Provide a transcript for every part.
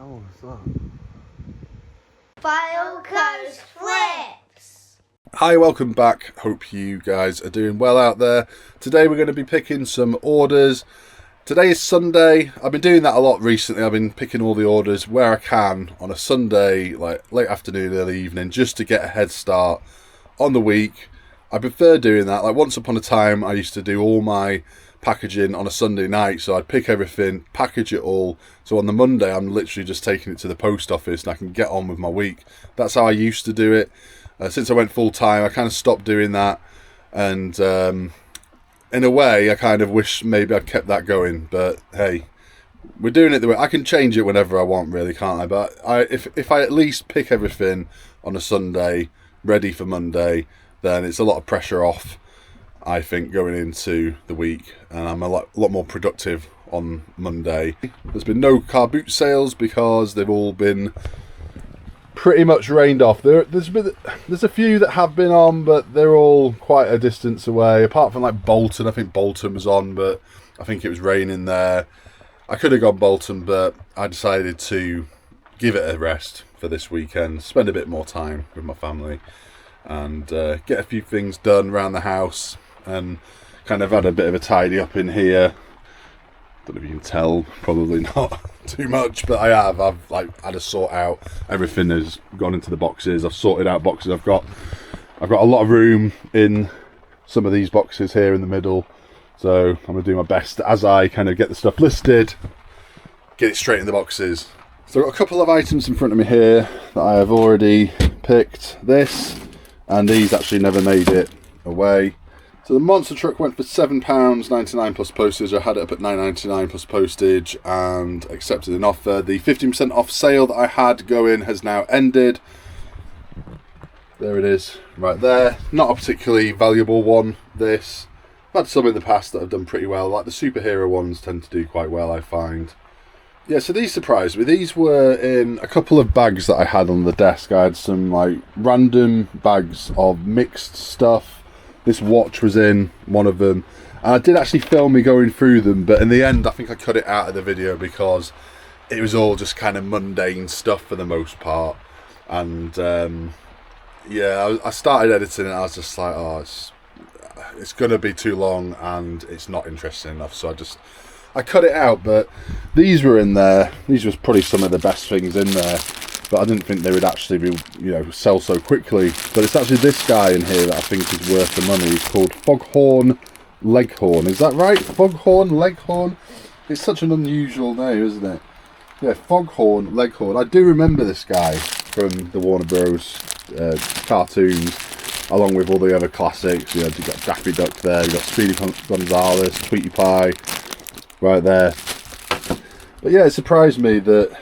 hell is that? Fylde Coast Flips! Hi, welcome back. Hope you guys are doing well out there. Today we're going to be picking some orders. Today is Sunday. I've been doing that a lot recently. I've been picking all the orders where I can on a Sunday, like late afternoon, early evening, just to get a head start on the week. I prefer doing that. Like once upon a time, I used to do all my packaging on a Sunday night, so I'd pick everything, package it all, so on the Monday I'm literally just taking it to the post office and I can get on with my week. That's how I used to do it. Since I went full time, I kind of stopped doing that, and in a way I kind of wish maybe I'd kept that going, but hey, we're doing it the way I can change it whenever I want, really, can't I? But if I at least pick everything on a Sunday ready for Monday, then it's a lot of pressure off, I think, going into the week, and I'm a lot more productive on Monday. There's been no car boot sales because they've all been pretty much rained off. There's a few that have been on, but they're all quite a distance away, apart from like Bolton. I think Bolton was on, but I think it was raining there. I could have gone Bolton, but I decided to give it a rest for this weekend, spend a bit more time with my family, and get a few things done around the house, and kind of had a bit of a tidy up in here. Don't know if you can tell, probably not too much, but I have. I've like had to sort out everything. Has gone into the boxes. I've sorted out boxes. I've got a lot of room in some of these boxes here in the middle, so I'm gonna do my best as I kind of get the stuff listed, get it straight in the boxes. So I've got a couple of items in front of me here that I have already picked. This and these actually never made it away. So the monster truck went for £7.99 plus postage. I had it up at £9.99 plus postage and accepted an offer. The 15% off sale that I had going has now ended. There it is, right there. Not a particularly valuable one, this. I've had some in the past that have done pretty well. Like the superhero ones tend to do quite well, I find. Yeah, so these surprised me. These were in a couple of bags that I had on the desk. I had some like random bags of mixed stuff. This watch was in one of them, and I did actually film me going through them, but in the end I think I cut it out of the video because it was all just kind of mundane stuff for the most part. And yeah, I started editing it and I was just like, oh, it's gonna be too long and it's not interesting enough, so I cut it out. But these were in there. These was probably some of the best things in there, but I didn't think they would actually be, sell so quickly. But it's actually this guy in here that I think is worth the money. He's called Foghorn Leghorn. Is that right? Foghorn Leghorn? It's such an unusual name, isn't it? Yeah, Foghorn Leghorn. I do remember this guy from the Warner Bros. Cartoons, along with all the other classics. You've got Daffy Duck there, you've got Speedy Gonzales, Tweety Pie, right there. But yeah, it surprised me that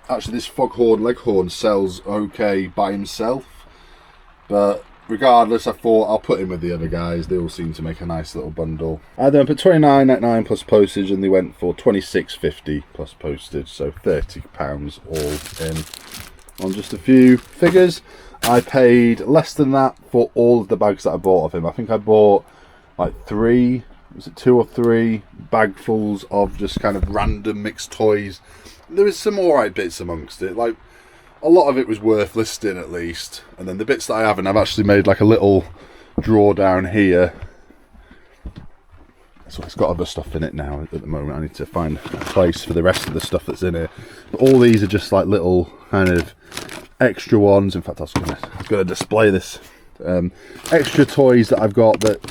actually this Foghorn Leghorn sells okay by himself, but regardless, I thought I'll put him with the other guys. They all seem to make a nice little bundle. I had them put £29.99 plus postage, and they went for £26.50 plus postage, so £30 all in on just a few figures. I paid less than that for all of the bags that I bought of him. I think I bought like two or three bagfuls of just kind of random mixed toys. There was some alright bits amongst it. Like, a lot of it was worth listing at least. And then the bits that I haven't, I've actually made like a little drawer down here. So it's got other stuff in it now at the moment. I need to find a place for the rest of the stuff that's in it. But all these are just like little kind of extra ones. In fact, I was gonna display this. Extra toys that I've got that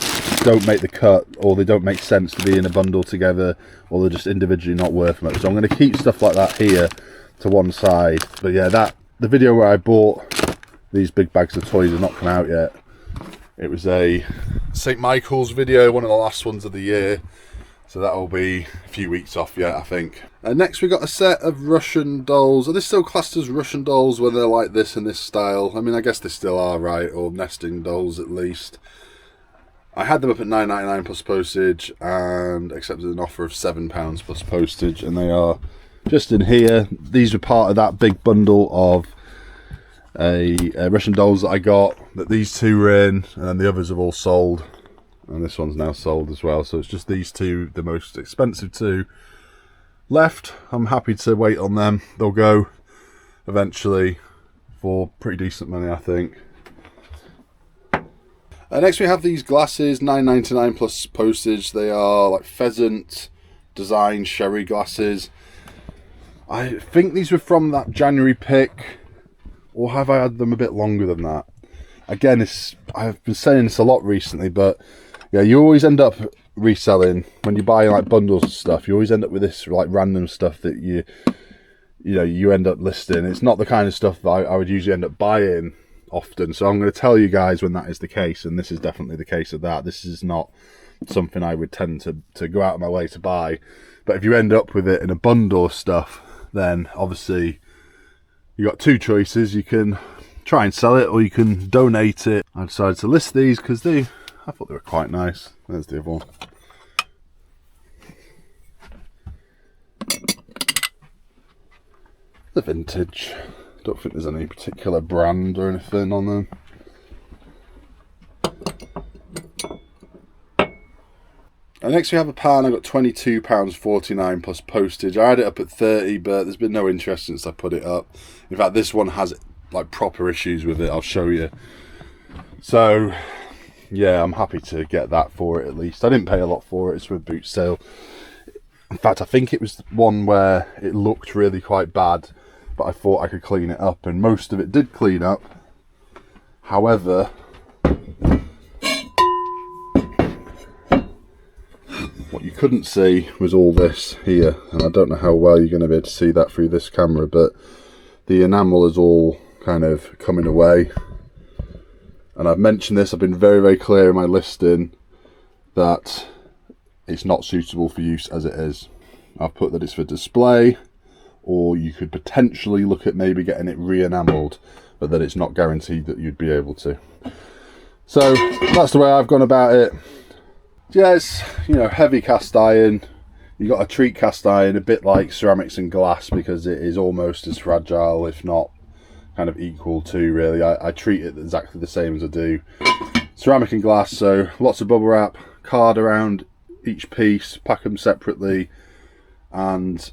don't make the cut, or they don't make sense to be in a bundle together, or they're just individually not worth much. So I'm going to keep stuff like that here to one side. But yeah, the video where I bought these big bags of toys has not come out yet. It was a St. Michael's video, one of the last ones of the year, so that'll be a few weeks off yet, I think. Next we got a set of Russian dolls. Are they still classed as Russian dolls when they're like this in this style? I mean, I guess they still are, right? Or nesting dolls at least. I had them up at £9.99 plus postage and accepted an offer of £7 plus postage, and they are just in here. These were part of that big bundle of Russian dolls that I got, that these two were in, and then the others have all sold, and this one's now sold as well. So it's just these two, the most expensive two, left. I'm happy to wait on them. They'll go eventually for pretty decent money, I think. Next we have these glasses, $9.99 plus postage. They are like pheasant design sherry glasses. I think these were from that January pick, or have I had them a bit longer than that? Again, I've been saying this a lot recently, but yeah, you always end up reselling when you buy like bundles of stuff. You always end up with this like random stuff that you end up listing. It's not the kind of stuff that I would usually end up buying often, so I'm going to tell you guys when that is the case, and this is definitely the case of that. This is not something I would tend to go out of my way to buy, but if you end up with it in a bundle of stuff, then obviously you got two choices. You can try and sell it, or you can donate it. I decided to list these because I thought they were quite nice. There's the other one. The vintage. Don't think there's any particular brand or anything on them. And next we have a pan. I got £22.49 plus postage. I had it up at 30, but there's been no interest since I put it up. In fact, this one has like proper issues with it. I'll show you. So yeah, I'm happy to get that for it at least. I didn't pay a lot for it. It's with boot sale. In fact, I think it was one where it looked really quite bad, but I thought I could clean it up, and most of it did clean up. However, what you couldn't see was all this here, and I don't know how well you're going to be able to see that through this camera, but the enamel is all kind of coming away. And I've mentioned this, I've been very, very clear in my listing that it's not suitable for use as it is. I've put that it's for display, or you could potentially look at maybe getting it re-enameled, but that it's not guaranteed that you'd be able to. So that's the way I've gone about it. Yeah, it's, heavy cast iron. You got to treat cast iron a bit like ceramics and glass, because it is almost as fragile, if not kind of equal to, really. I treat it exactly the same as I do ceramic and glass. So lots of bubble wrap, card around each piece, pack them separately, and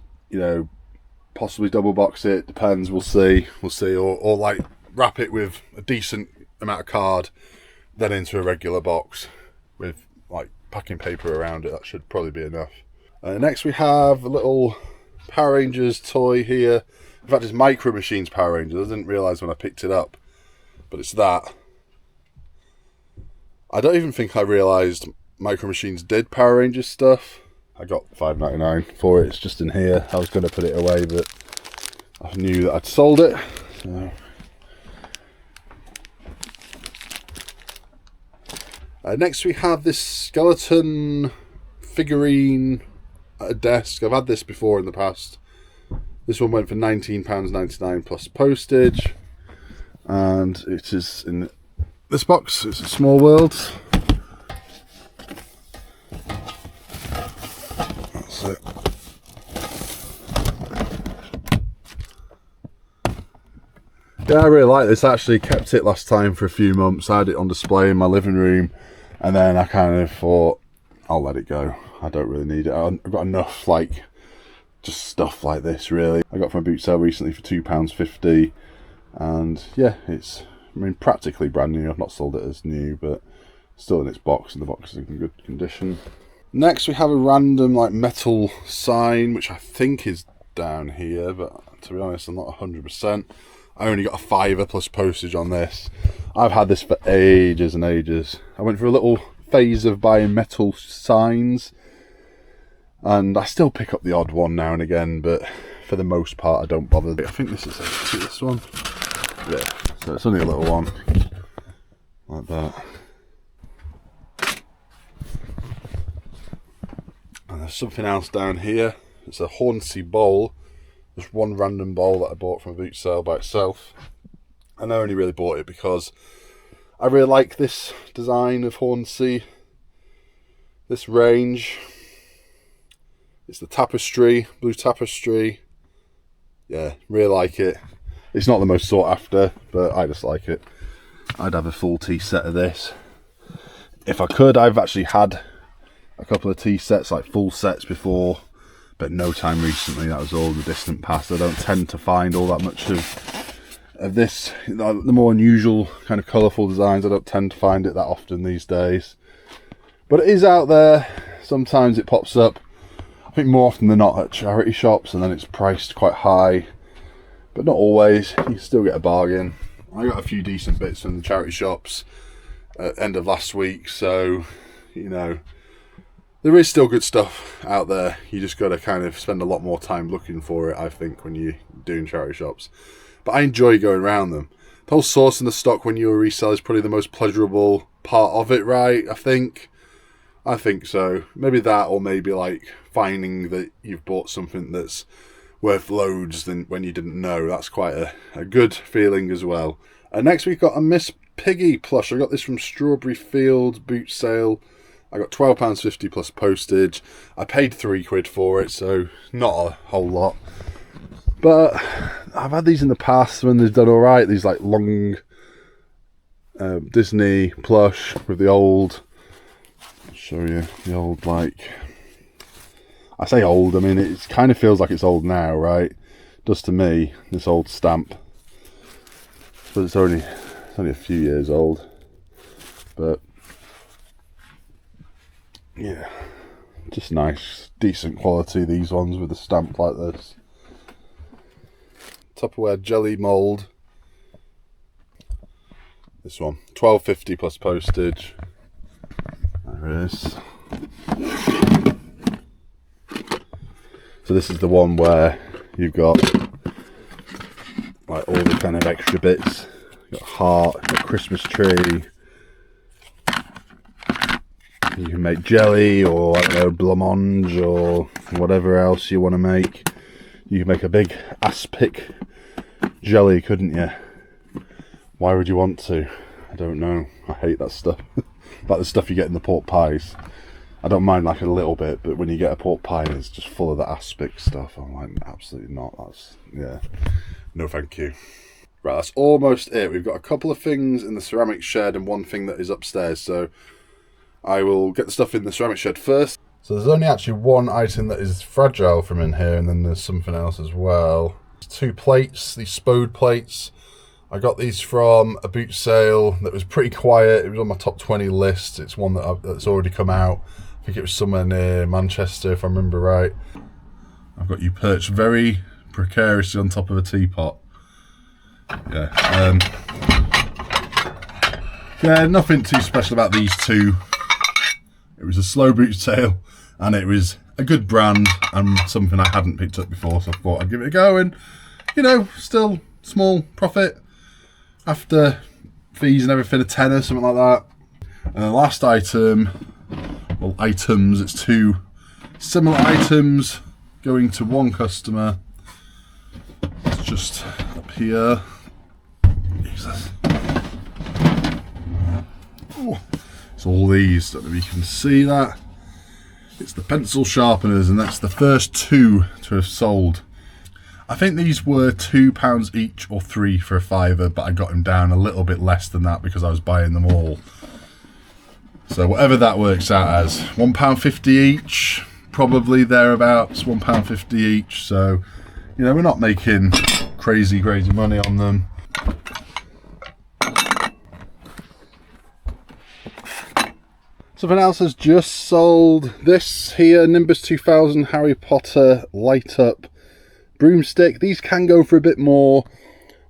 possibly double box it, depends, we'll see, or like wrap it with a decent amount of card, then into a regular box with like packing paper around it. That should probably be enough. Next we have a little Power Rangers toy here. In fact, it's Micro Machines Power Rangers. I didn't realise when I picked it up, but it's that. I don't even think I realised Micro Machines did Power Rangers stuff. I got $5.99 for it. It's just in here. I was going to put it away, but I knew that I'd sold it. So. Next we have this skeleton figurine at a desk. I've had this before in the past. This one went for £19.99 plus postage, and it is in this box. It's a Small World. That's it. Yeah, I really like this. I actually kept it last time for a few months. I had it on display in my living room, and then I kind of thought, I'll let it go. I don't really need it. I've got enough, like, just stuff like this, really. I got from a boot sale recently for £2.50, and yeah, it's, practically brand new. I've not sold it as new, but still in its box, and the box is in good condition. Next we have a random like metal sign, which I think is down here, but to be honest, I'm not 100%. I only got a £5 plus postage on this. I've had this for ages and ages. I went through a little phase of buying metal signs, and I still pick up the odd one now and again, but for the most part I don't bother. I think this is this one. Yeah, so it's only a little one like that. And there's something else down here. It's a Hornsey bowl. Just one random bowl that I bought from a boot sale by itself. And I only really bought it because I really like this design of Hornsey. This range. It's the tapestry, blue tapestry. Yeah, really like it. It's not the most sought after, but I just like it. I'd have a full tea set of this. If I could, I've actually had a couple of tea sets, like full sets before, but no time recently. That was all the distant past. I don't tend to find all that much of this, the more unusual kind of colourful designs. I don't tend to find it that often these days, but it is out there. Sometimes it pops up, I think more often than not at charity shops, and then it's priced quite high, but not always. You can still get a bargain. I got a few decent bits from the charity shops at the end of last week, so you know, there is still good stuff out there. You just got to kind of spend a lot more time looking for it, I think, when you're doing charity shops. But I enjoy going around them. The whole sourcing the stock when you're a reseller is probably the most pleasurable part of it, right? I think so. Maybe that, or maybe like finding that you've bought something that's worth loads than when you didn't know. That's quite a good feeling as well. Next we've got a Miss Piggy plush. I got this from Strawberry Field boot sale. I got £12.50 plus postage. I paid £3 for it, so not a whole lot. But I've had these in the past when they've done alright. These like long Disney plush with the old, I'll show you, the old, like, I say old, I mean it kind of feels like it's old now, right? It does to me, this old stamp. But it's only a few years old. But yeah, just nice, decent quality, these ones with a stamp like this. Tupperware jelly mould. This one, £12.50 plus postage. There it is. So this is the one where you've got like all the kind of extra bits. You've got a heart, you've got a Christmas tree. You can make jelly, or I don't know, blancmange, or whatever else you want to make. You can make a big aspic jelly, couldn't you? Why would you want to? I don't know. I hate that stuff. Like the stuff you get in the pork pies. I don't mind like a little bit, but when you get a pork pie and it's just full of the aspic stuff, I'm like, absolutely not. That's, yeah, no thank you. Right, that's almost it. We've got a couple of things in the ceramic shed and one thing that is upstairs, so I will get the stuff in the ceramic shed first. So there's only actually one item that is fragile from in here, and then there's something else as well. Two plates, these Spode plates. I got these from a boot sale that was pretty quiet. It was on my top 20 list. It's one that's already come out. I think it was somewhere near Manchester, if I remember right. I've got you perched very precariously on top of a teapot. Yeah. Yeah, nothing too special about these two. It was a slow boot sale, and it was a good brand and something I hadn't picked up before, so I thought I'd give it a go, and you know, still small profit after fees and everything, a tenner, something like that. And the last item, well, items, it's two similar items going to one customer. It's just up here. Jesus. Oh, it's all these, don't know if you can see that. It's the pencil sharpeners, and that's the first two to have sold. I think these were £2 each or £3 for a fiver, but I got them down a little bit less than that because I was buying them all. So whatever that works out as, £1.50 each, probably thereabouts, £1.50 each. So, you know, we're not making crazy money on them. Something else has just sold. This here, Nimbus 2000 Harry Potter light up broomstick. These can go for a bit more.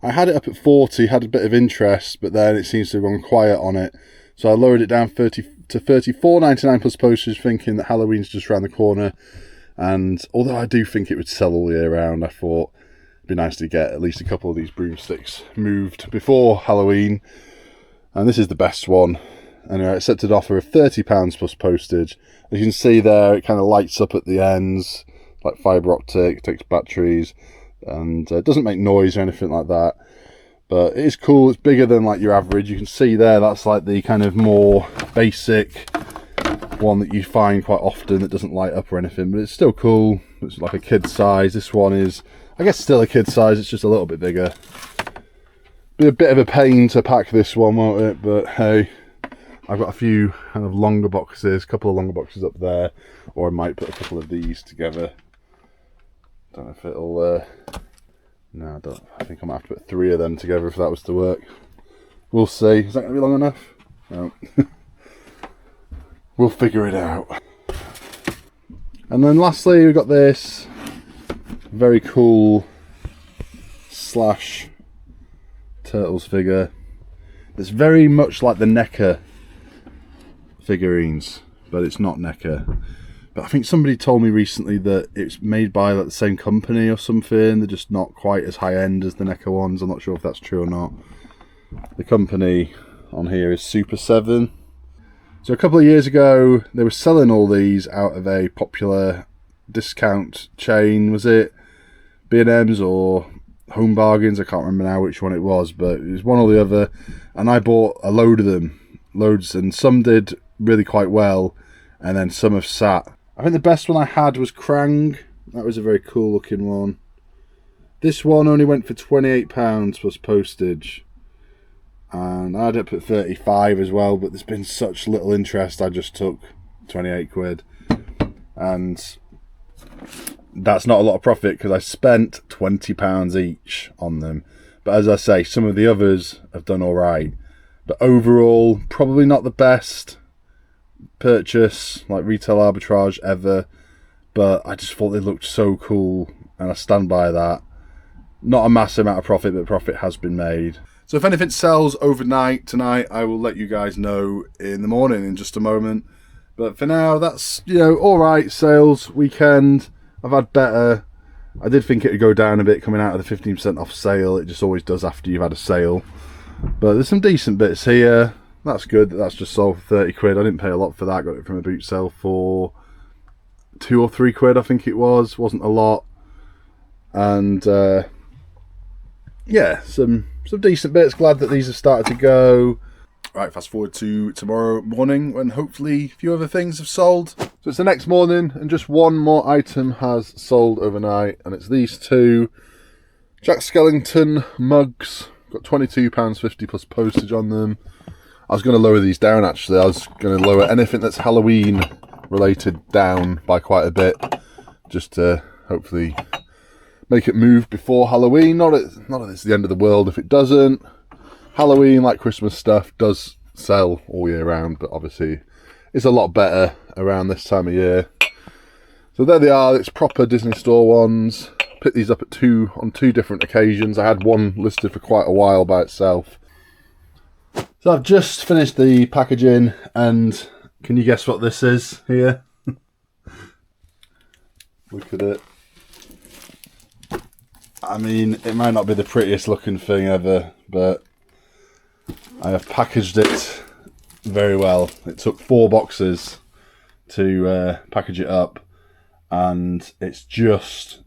I had it up at 40, had a bit of interest, but then it seems to have gone quiet on it. So I lowered it down to $34.99 plus postage, thinking that Halloween's just around the corner. And although I do think it would sell all year round, I thought it'd be nice to get at least a couple of these broomsticks moved before Halloween. And this is the best one. Anyway, I accepted an offer of £30 plus postage. As you can see there, it kind of lights up at the ends, like fibre optic, takes batteries, and it doesn't make noise or anything like that. But it is cool. It's bigger than like your average. You can see there, that's like the kind of more basic one that you find quite often that doesn't light up or anything, but it's still cool. It's like a kid size. This one is, I guess, still a kid size. It's just a little bit bigger. Be a bit of a pain to pack this one, won't it? But hey, I've got a few kind of longer boxes, a couple of longer boxes up there, or I might put a couple of these together. Don't know if it'll... no, I don't. I think I might have to put 3 of them together if that was to work. We'll see. Is that going to be long enough? No. We'll figure it out. And then lastly, we've got this very cool Slash Turtles figure. It's very much like the NECA figurines, but it's not NECA. But I think somebody told me recently that it's made by like the same company or something. They're just not quite as high end as the NECA ones. I'm not sure if that's true or not. The company on here is Super 7. So a couple of years ago, they were selling all these out of a popular discount chain. Was it B&M's or Home Bargains? I can't remember now which one it was, but it was one or the other. And I bought a load of them, loads, and some did really quite well, and then some have sat. I think the best one I had was Krang. That was a very cool looking one. This one only went for £28 plus postage. And I had it at 35 as well, but there's been such little interest, I just took 28 quid. And that's not a lot of profit because I spent £20 each on them. But as I say, some of the others have done alright. But overall, probably not the best purchase, like retail arbitrage ever. But I just thought they looked so cool, and I stand by that. Not a massive amount of profit, but profit has been made. So if anything sells overnight tonight, I will let you guys know in the morning in just a moment. But for now, that's, you know, alright sales weekend. I've had better. I did think it would go down a bit coming out of the 15% off sale. It just always does after you've had a sale. But there's some decent bits here. That's good. That's just sold for 30 quid. I didn't pay a lot for that. Got it from a boot sale for 2 or 3 quid, I think it was. Wasn't a lot. And yeah, some decent bits. Glad that these have started to go. Right, fast forward to tomorrow morning when hopefully a few other things have sold. So it's the next morning and just one more item has sold overnight, and it's these 2 Jack Skellington mugs. Got £22.50 plus postage on them. I was going to lower these down actually. I was going to lower anything that's Halloween related down by quite a bit, just to hopefully make it move before Halloween. Not that it's the end of the world if it doesn't. Halloween, like Christmas stuff, does sell all year round, but obviously it's a lot better around this time of year. So there they are. It's proper Disney Store ones. Picked these up on 2 different occasions. I had one listed for quite a while by itself. So I've just finished the packaging, and can you guess what this is here? Look at it. I mean, it might not be the prettiest looking thing ever, but I have packaged it very well. It took 4 boxes to package it up, and it's just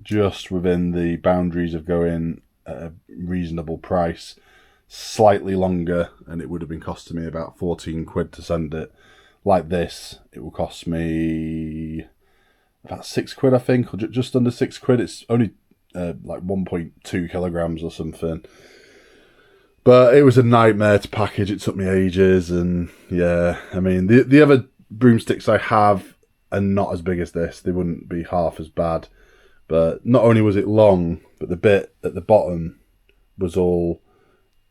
within the boundaries of going at a reasonable price. Slightly longer, and it would have been costing me about 14 quid to send it. Like this, it will cost me about 6 quid, I think, or just under 6 quid. It's only like 1.2 kilograms or something. But it was a nightmare to package. It took me ages, and yeah, I mean, the other broomsticks I have are not as big as this. They wouldn't be half as bad. But not only was it long, but the bit at the bottom was all...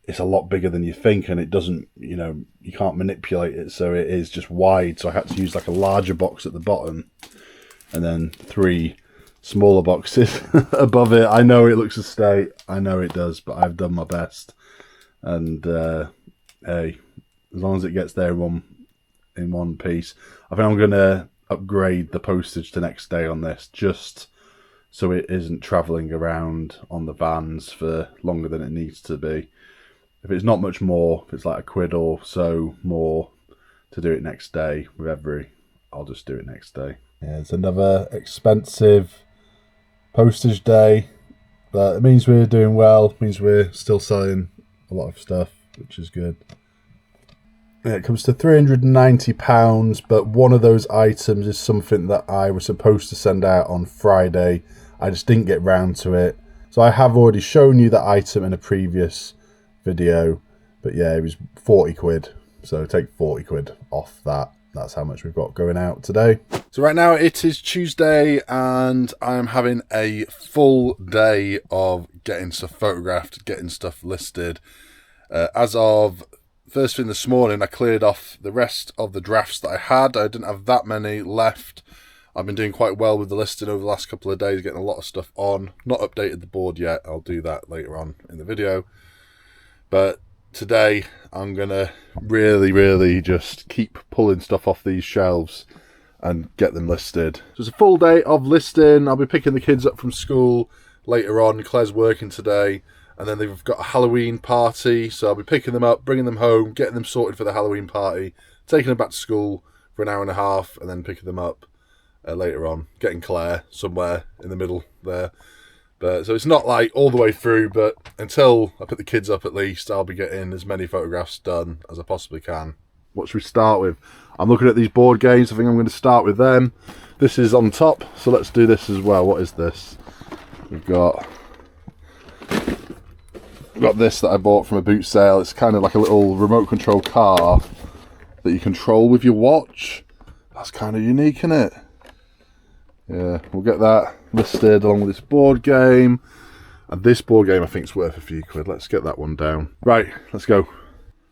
It's a lot bigger than you think, and it doesn't, you know, you can't manipulate it, so it is just wide. So I had to use like a larger box at the bottom, and then 3 smaller boxes above it. I know it looks a state. I know it does, but I've done my best. And hey, as long as it gets there in one piece, I think I'm gonna upgrade the postage to next day on this, just so it isn't travelling around on the vans for longer than it needs to be. If it's not much more, if it's like a quid or so more to do it next day with every, I'll just do it next day. Yeah, it's another expensive postage day, but it means we're doing well. It means we're still selling a lot of stuff, which is good. Yeah, it comes to £390, but one of those items is something that I was supposed to send out on Friday. I just didn't get round to it. So I have already shown you that item in a previous video, but yeah, it was 40 quid. So take 40 quid off that. that's how much we've got going out today. So right now it is Tuesday and I'm having a full day of getting stuff photographed, getting stuff listed. As of first thing this morning, I cleared off the rest of the drafts that I had. I didn't have that many left. I've been doing quite well with the listing over the last couple of days, getting a lot of stuff on. Not updated the board yet. I'll do that later on in the video. But today I'm going to really just keep pulling stuff off these shelves and get them listed. So it's a full day of listing. I'll be picking the kids up from school later on. Claire's working today. And then they've got a Halloween party. So I'll be picking them up, bringing them home, getting them sorted for the Halloween party, taking them back to school for an hour and a half, and then picking them up later on. Getting Claire somewhere in the middle there. But so it's not like all the way through, but until I put the kids up at least, I'll be getting as many photographs done as I possibly can. What should we start with? I'm looking at these board games. I think I'm going to start with them. This is on top, so let's do this as well. What is this? We've got this that I bought from a boot sale. It's kind of like a little remote control car that you control with your watch. That's kind of unique, isn't it? Yeah, we'll get that listed along with this board game. And this board game I think is worth a few quid. Let's get that one down. Right, let's go.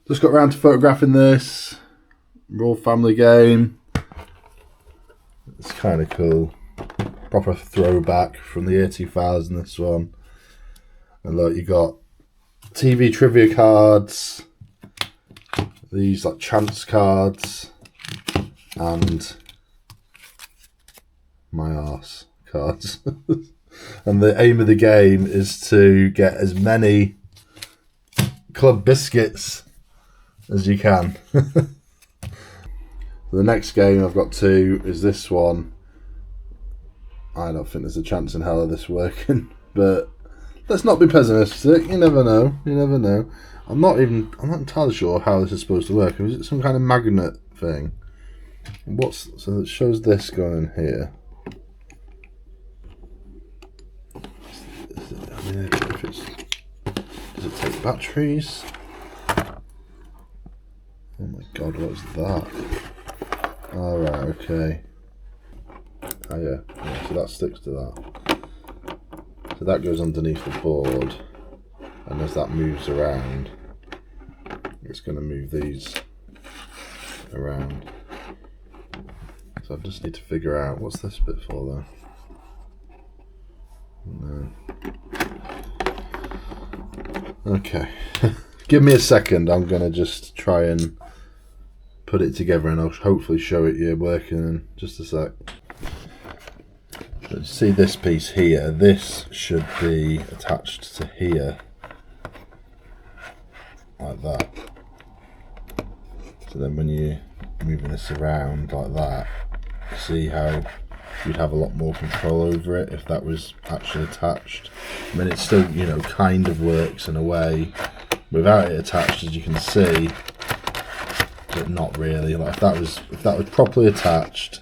Just got around to photographing this. Royal family game. It's kind of cool. Proper throwback from the year 2000, this one. And look, you got TV trivia cards. These like chance cards. And my arse cards. And the aim of the game is to get as many club biscuits as you can. The next game I've got two is this one. I don't think there's a chance in hell of this working, but let's not be pessimistic. You never know. You never know. I'm not entirely sure how this is supposed to work. Is it some kind of magnet thing? So it shows this going in here. Does it take batteries? Oh my god, what is that? Alright, okay. Oh yeah, so that sticks to that. So that goes underneath the board, and as that moves around, it's going to move these around. So I just need to figure out, what's this bit for though? No. Okay. Give me a second, I'm going to just try and put it together and I'll hopefully show it you working in just a sec. Let's see this piece here. This should be attached to here. Like that. So then when you're moving this around like that, see how you'd have a lot more control over it if that was actually attached. I mean, it still, you know, kind of works in a way without it attached, as you can see, but not really. Like if that was properly attached,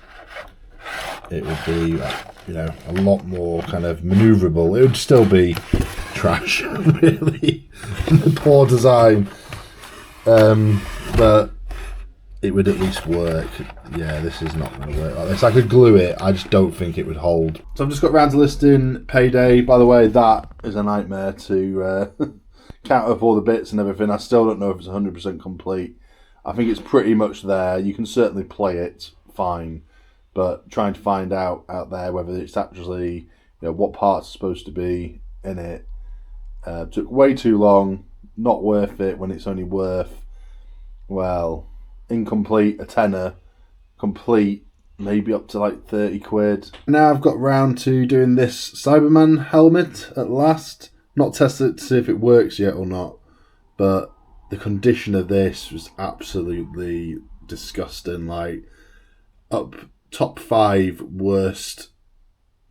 it would be, you know, a lot more kind of maneuverable. It would still be trash, really, the poor design, but it would at least work. Yeah, this is not going to work like this. I could glue it, I just don't think it would hold. So I've just got around to listing Payday. By the way, that is a nightmare to count up all the bits and everything. I still don't know if it's 100% complete. I think it's pretty much there. You can certainly play it fine, but trying to find out there whether it's actually, you know, what parts are supposed to be in it took way too long. Not worth it when it's only worth, well, incomplete a tenner, complete maybe up to like 30 quid. Now I've got round to doing this Cyberman helmet at last. Not tested it to see if it works yet or not, but the condition of this was absolutely disgusting. Like, up top 5 worst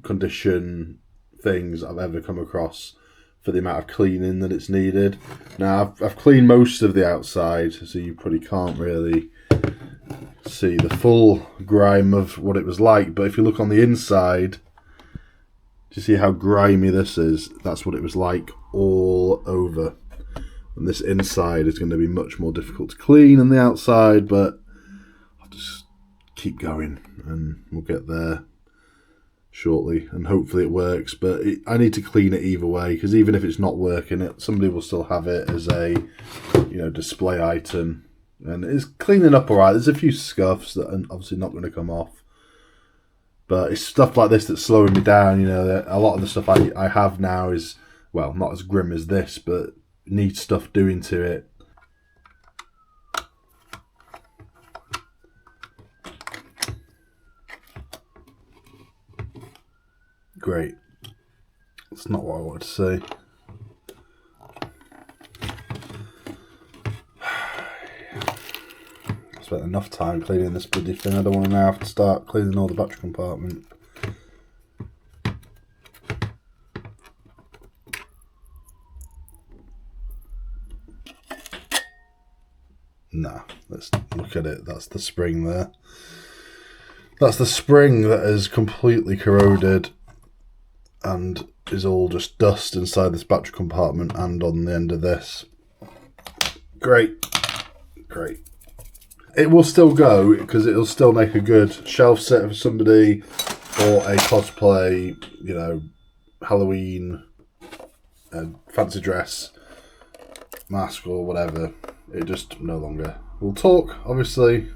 condition things I've ever come across for the amount of cleaning that it's needed. Now I've cleaned most of the outside, so you probably can't really see the full grime of what it was like, but if you look on the inside, do you see how grimy this is? That's what it was like all over. And this inside is going to be much more difficult to clean than the outside, but I'll just keep going, and we'll get there shortly, and hopefully it works. But I need to clean it either way, because even if it's not working, somebody will still have it as a display item, and it's cleaning up alright. There's a few scuffs that are obviously not going to come off, but it's stuff like this that's slowing me down. A lot of the stuff I have now is, well, not as grim as this, but needs stuff doing to it. Great. That's not what I wanted to say. I spent enough time cleaning this bloody thing. I don't want to now have to start cleaning all the battery compartment. Nah, let's look at it. That's the spring there. That's the spring that is completely corroded and is all just dust inside this battery compartment and on the end of this. Great. It will still go, because it'll still make a good shelf set for somebody, or a cosplay, Halloween, fancy dress, mask or whatever. It just no longer will talk, obviously.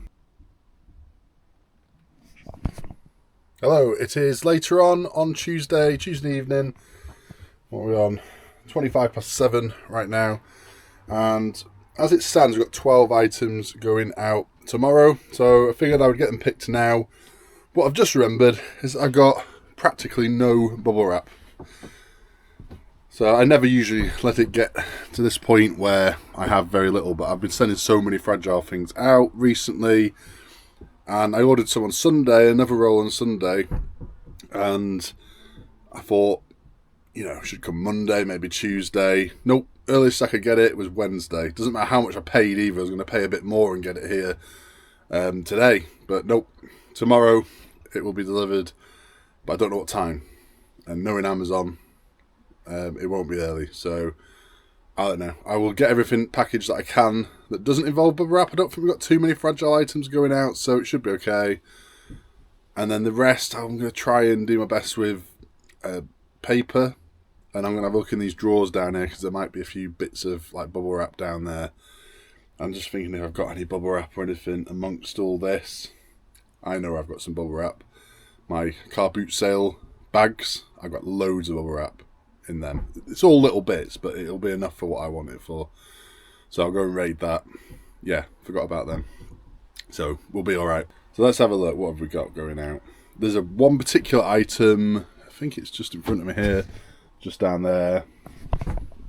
Hello, it is later on Tuesday evening. What are we on? 7:25 right now. And as it stands, we've got 12 items going out tomorrow. So I figured I would get them picked now. What I've just remembered is I got practically no bubble wrap. So I never usually let it get to this point where I have very little, but I've been sending so many fragile things out recently. And I ordered some on Sunday, another roll on Sunday, and I thought, it should come Monday, maybe Tuesday. Nope, earliest I could get it was Wednesday. Doesn't matter how much I paid either, I was going to pay a bit more and get it here today. But nope, tomorrow it will be delivered, but I don't know what time. And knowing Amazon, it won't be early, so I don't know. I will get everything packaged that I can that doesn't involve bubble wrap. I don't think we've got too many fragile items going out, so it should be okay. And then the rest, I'm going to try and do my best with paper. And I'm going to have a look in these drawers down here, because there might be a few bits of bubble wrap down there. I'm just thinking if I've got any bubble wrap or anything amongst all this. I know I've got some bubble wrap. My car boot sale bags, I've got loads of bubble wrap in them. It's all little bits, but it'll be enough for what I want it for. So I'll go and raid that. Yeah, forgot about them. So we'll be alright. So let's have a look. What have we got going out? There's one particular item, I think it's just in front of me here, just down there,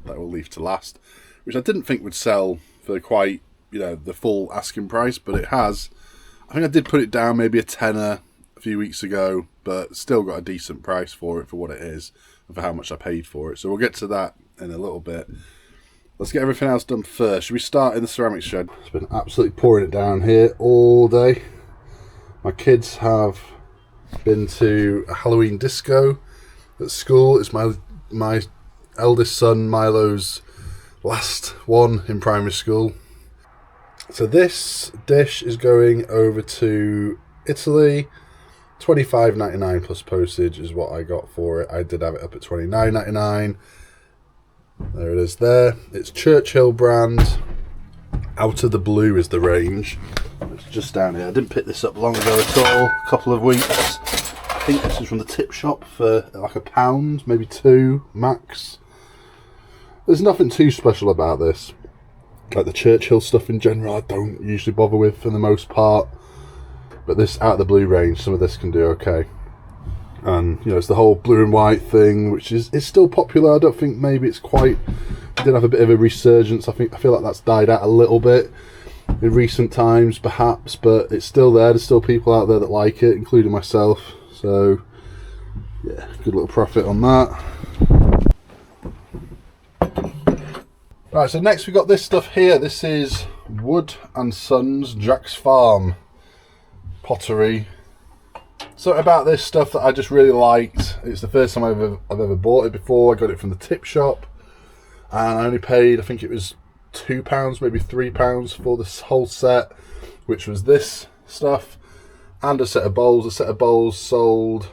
that we'll leave to last, which I didn't think would sell for quite, the full asking price, but it has. I think I did put it down maybe a tenner a few weeks ago, but still got a decent price for it for what it is, and for how much I paid for it. So we'll get to that in a little bit. Let's get everything else done first. Should we start in the ceramic shed? It's been absolutely pouring it down here all day. My kids have been to a Halloween disco at school. It's my eldest son Milo's last one in primary school. So this dish is going over to Italy. $25.99 plus postage is what I got for it. I did have it up at $29.99. There it is there. It's Churchill brand. Out of the Blue is the range. It's just down here. I didn't pick this up long ago at all. A couple of weeks. I think this is from the tip shop for like £1, maybe £2 max. There's nothing too special about this. Like the Churchill stuff in general, I don't usually bother with for the most part. But this Out of the Blue range, some of this can do okay. And it's the whole blue and white thing, which is still popular. I don't think maybe it's quite. It did have a bit of a resurgence. I feel like that's died out a little bit in recent times, perhaps, but it's still there. There's still people out there that like it, including myself. So yeah, good little profit on that. Right, so next we got this stuff here. This is Wood and Sons Jack's Farm pottery. So about this stuff that I just really liked. It's the first time I've ever bought it before. I got it from the tip shop, and I only paid, I think it was £2, maybe £3 for this whole set, which was this stuff. and a set of bowls. A set of bowls sold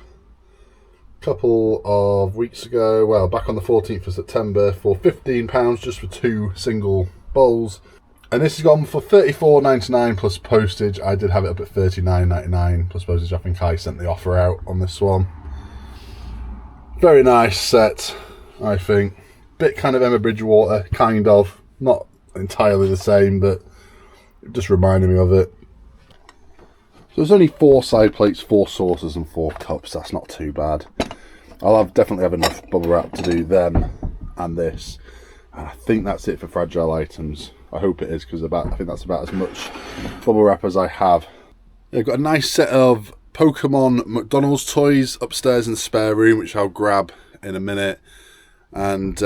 a couple of weeks ago, well, back on the 14th of September for £15 just for 2 single bowls. And this has gone for $34.99 plus postage. I did have it up at $39.99 plus postage. I think I sent the offer out on this one. Very nice set, I think. Bit kind of Emma Bridgewater, kind of. Not entirely the same, but it just reminded me of it. So there's only 4 side plates, 4 saucers and 4 cups. That's not too bad. Definitely have enough bubble wrap to do them and this. And I think that's it for fragile items. I hope it is, because I think that's about as much bubble wrap as I have. I've got a nice set of Pokemon McDonald's toys upstairs in the spare room, which I'll grab in a minute. And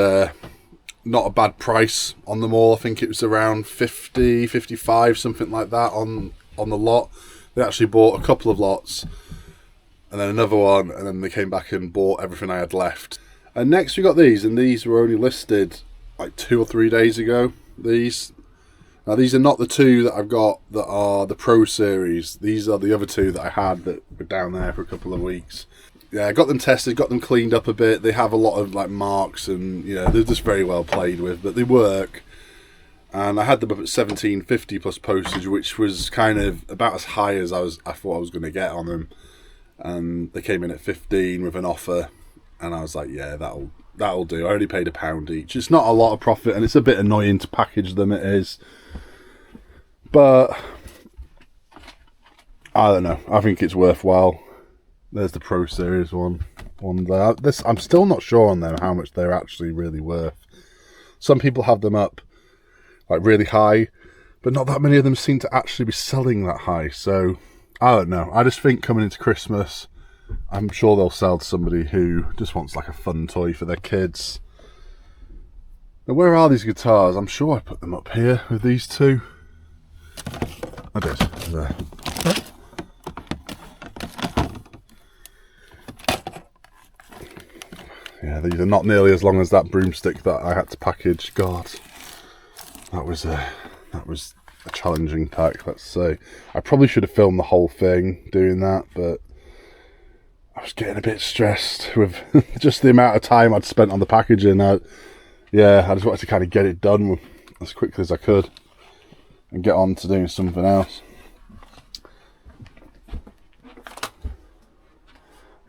not a bad price on them all. I think it was around 50, 55, something like that on the lot. They actually bought a couple of lots and then another one, and then they came back and bought everything I had left. And next we got these, and these were only listed like 2 or 3 days ago. Now these are not the 2 that I've got that are the Pro Series. These are the other 2 that I had that were down there for a couple of weeks. Yeah, I got them tested, got them cleaned up a bit. They have a lot of like marks, and you know, they're just very well played with, but they work. And I had them up at $17.50 plus postage, which was kind of about as high as I thought I was going to get on them. And they came in at $15 with an offer, and I was like, yeah, that'll do. I only paid £1 each. It's not a lot of profit, and it's a bit annoying to package them. It is, but I don't know. I think it's worthwhile. There's the Pro Series one there. I'm still not sure on them how much they're actually really worth. Some people have them up like really high, but not that many of them seem to actually be selling that high. So I don't know. I just think coming into Christmas, I'm sure they'll sell to somebody who just wants like a fun toy for their kids. Now, where are these guitars? I'm sure I put them up here with these 2. I did. There. Yeah, these are not nearly as long as that broomstick that I had to package. God, that was a challenging pack, let's say. I probably should have filmed the whole thing doing that, but I was getting a bit stressed with just the amount of time I'd spent on the packaging. I just wanted to kind of get it done as quickly as I could and get on to doing something else.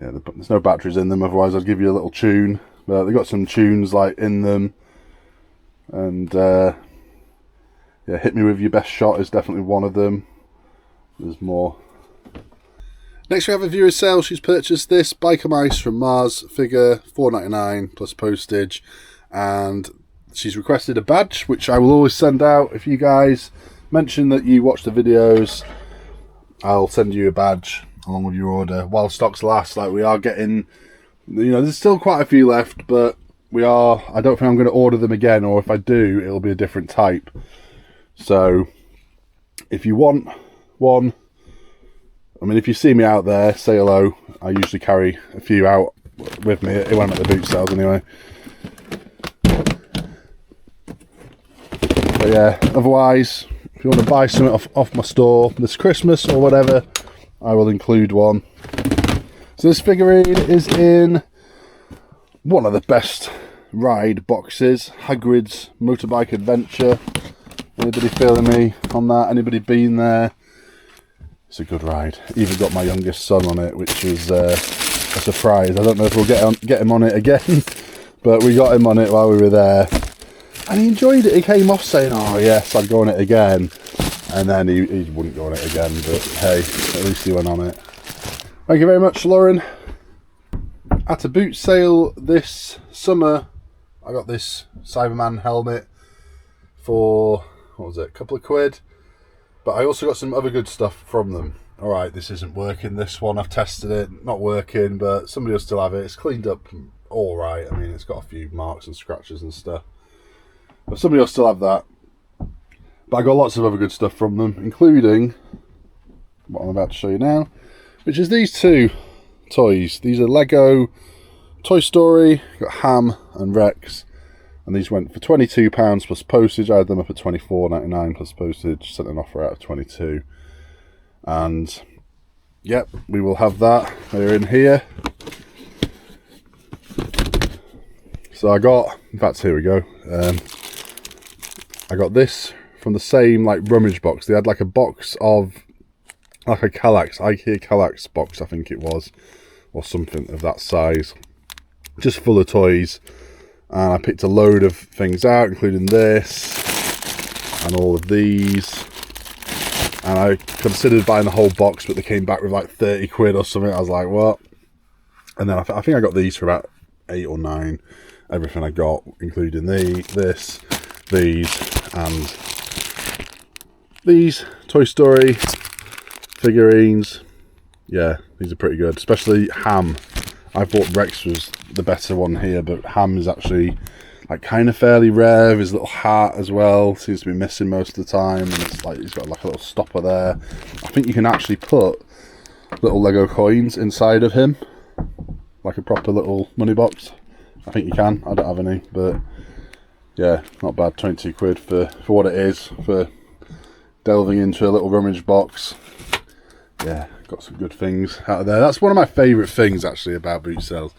Yeah, there's no batteries in them, otherwise I'd give you a little tune. But they've got some tunes like in them. And yeah, Hit Me With Your Best Shot is definitely one of them. There's more. Next we have a viewer sale. She's purchased this Biker Mice from Mars figure, $4.99 plus postage. And she's requested a badge, which I will always send out. If you guys mention that you watch the videos, I'll send you a badge along with your order while stocks last. Like, we are getting, you know, there's still quite a few left, but I don't think I'm going to order them again, or if I do, it'll be a different type. So if you want one, I mean, if you see me out there, say hello. I usually carry a few out with me when I'm at the boot sales anyway. But yeah, otherwise, if you want to buy something off my store this Christmas or whatever, I will include one. So this figurine is in one of the best ride boxes, Hagrid's Motorbike Adventure. Anybody feeling me on that? Anybody been there? It's a good ride. Even got my youngest son on it, which was a surprise. I don't know if we'll get him on it again, but we got him on it while we were there. And he enjoyed it. He came off saying, oh yes, I'd go on it again. And then he wouldn't go on it again, but hey, at least he went on it. Thank you very much, Lauren. At a boot sale this summer, I got this Cyberman helmet for, what was it, a couple of quid. But I also got some other good stuff from them. Alright, this isn't working, this one, I've tested it, not working, but somebody will still have it. It's cleaned up alright. I mean, it's got a few marks and scratches and stuff. But somebody will still have that. But I got lots of other good stuff from them, including what I'm about to show you now, which is these 2 toys. These are Lego Toy Story, got Ham and Rex, and these went for £22 plus postage. I had them up at $24.99 plus postage, sent an offer out of $22. And Yep, we will have that. They're in here. So I got, in fact, here we go. I got this from the same like rummage box. They had like a box of like a IKEA Kallax box, I think it was, or something of that size, just full of toys. And I picked a load of things out, including this and all of these. And I considered buying the whole box, but they came back with like 30 quid or something. I was like, what? And then I think I got these for about 8 or 9. Everything I got, including these, and these Toy Story figurines. Yeah, these are pretty good, especially Ham. I thought Rex was the better one here, but Ham is actually like kind of fairly rare. His little hat as well seems to be missing most of the time, and it's like he's got like a little stopper there. I think you can actually put little Lego coins inside of him, like a proper little money box. I think you can. I don't have any, but yeah, not bad. 22 quid for what it is, for delving into a little rummage box. Yeah, got some good things out of there. That's one of my favourite things actually about boot sales,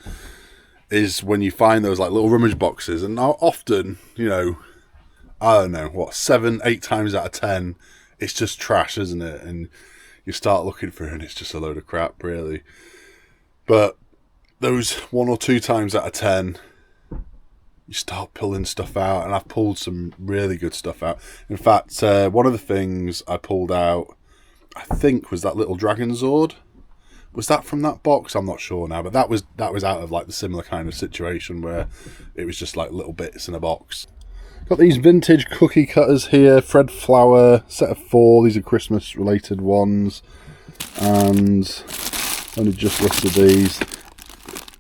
is when you find those like little rummage boxes, and often, you know, I don't know, what, 7, 8 times out of 10, it's just trash, isn't it? And you start looking for it and it's just a load of crap, really. But those 1 or 2 times out of 10, you start pulling stuff out, and I've pulled some really good stuff out. In fact, one of the things I pulled out, I think, was that little Dragon Zord. Was that from that box? I'm not sure now, but that was out of like the similar kind of situation where it was just like little bits in a box. Got these vintage cookie cutters here, Fred Flower, set of 4. These are Christmas related ones, and only just listed these.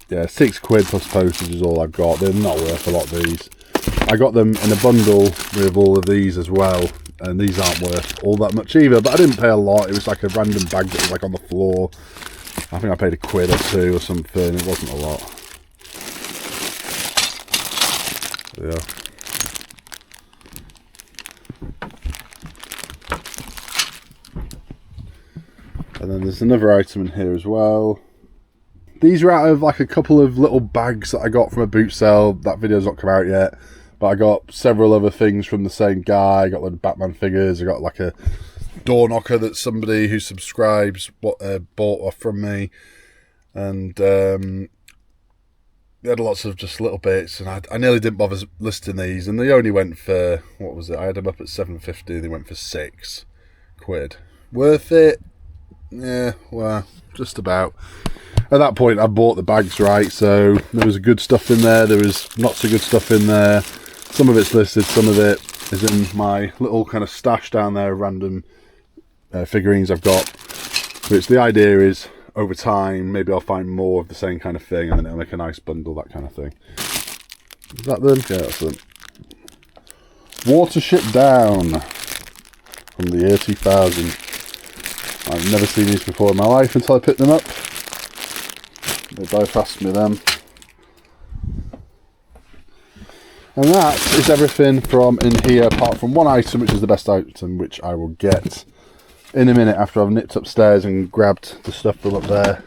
Yeah, 6 quid plus postage is all I've got. They're not worth a lot, these. I got them in a bundle with all of these as well, and these aren't worth all that much either, but I didn't pay a lot. It was like a random bag that was like on the floor. I think I paid a quid or 2 or something. It wasn't a lot. Yeah. And then there's another item in here as well. These are out of like a couple of little bags that I got from a boot sale. That video's not come out yet, but I got several other things from the same guy. I got a load of Batman figures. I got like a door knocker that somebody who subscribes bought off from me, and they had lots of just little bits, and I nearly didn't bother listing these, and they only went for, what was it, I had them up at $7.50, they went for 6 quid. Worth it? Yeah, well, just about. At that point I bought the bags, right, so there was good stuff in there, there was not so good stuff in there. Some of it's listed, some of it is in my little kind of stash down there of random figurines I've got, which the idea is over time maybe I'll find more of the same kind of thing, and then it'll make a nice bundle, that kind of thing. Is that them? Yeah, that's them. Watership Down from the year 2000. I've never seen these before in my life until I picked them up. They bypassed me then. And that is everything from in here, apart from one item, which is the best item, which I will get in a minute after I've nipped upstairs and grabbed the stuff from up there.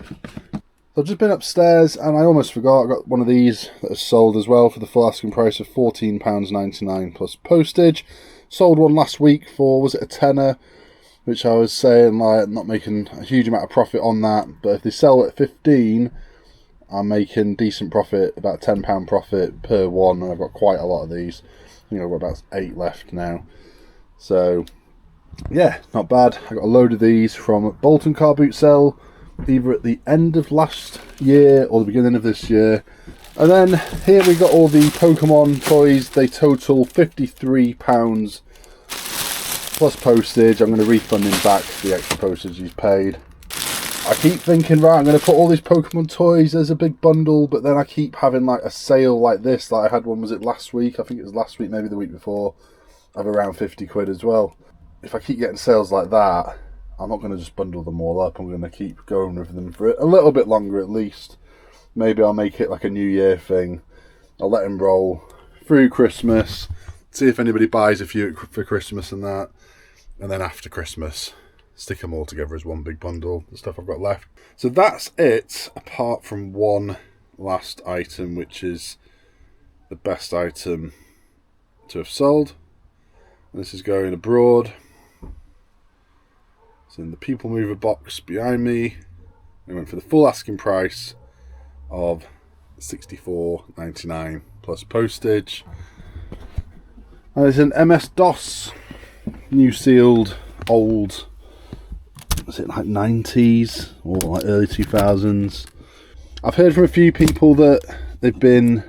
So I've just been upstairs and I almost forgot, I got one of these that is sold as well for the full asking price of £14.99 plus postage. Sold one last week for, was it a tenner? Which I was saying, like, not making a huge amount of profit on that, but if they sell at 15, I'm making decent profit, about £10 profit per one, and I've got quite a lot of these. I think I've got about 8 left now. So, yeah, not bad. I got a load of these from Bolton Car Boot Sale, either at the end of last year or the beginning of this year. And then here we got all the Pokemon toys. They total £53 plus postage. I'm going to refund him back the extra postage he's paid. I keep thinking, right, I'm going to put all these Pokemon toys as a big bundle, but then I keep having like a sale like this. Like I had one, was it last week? I think it was last week, maybe the week before, of around 50 quid as well. If I keep getting sales like that, I'm not going to just bundle them all up. I'm going to keep going with them for a little bit longer at least. Maybe I'll make it like a New Year thing. I'll let them roll through Christmas, see if anybody buys a few for Christmas and that. And then after Christmas, stick them all together as one big bundle, the stuff I've got left. So that's it, apart from one last item, which is the best item to have sold. And this is going abroad. It's in the People Mover box behind me. I went for the full asking price of $64.99 plus postage. And it's an MS-DOS, new sealed, old, was it like 90s or like early 2000s? I've heard from a few people that they've been,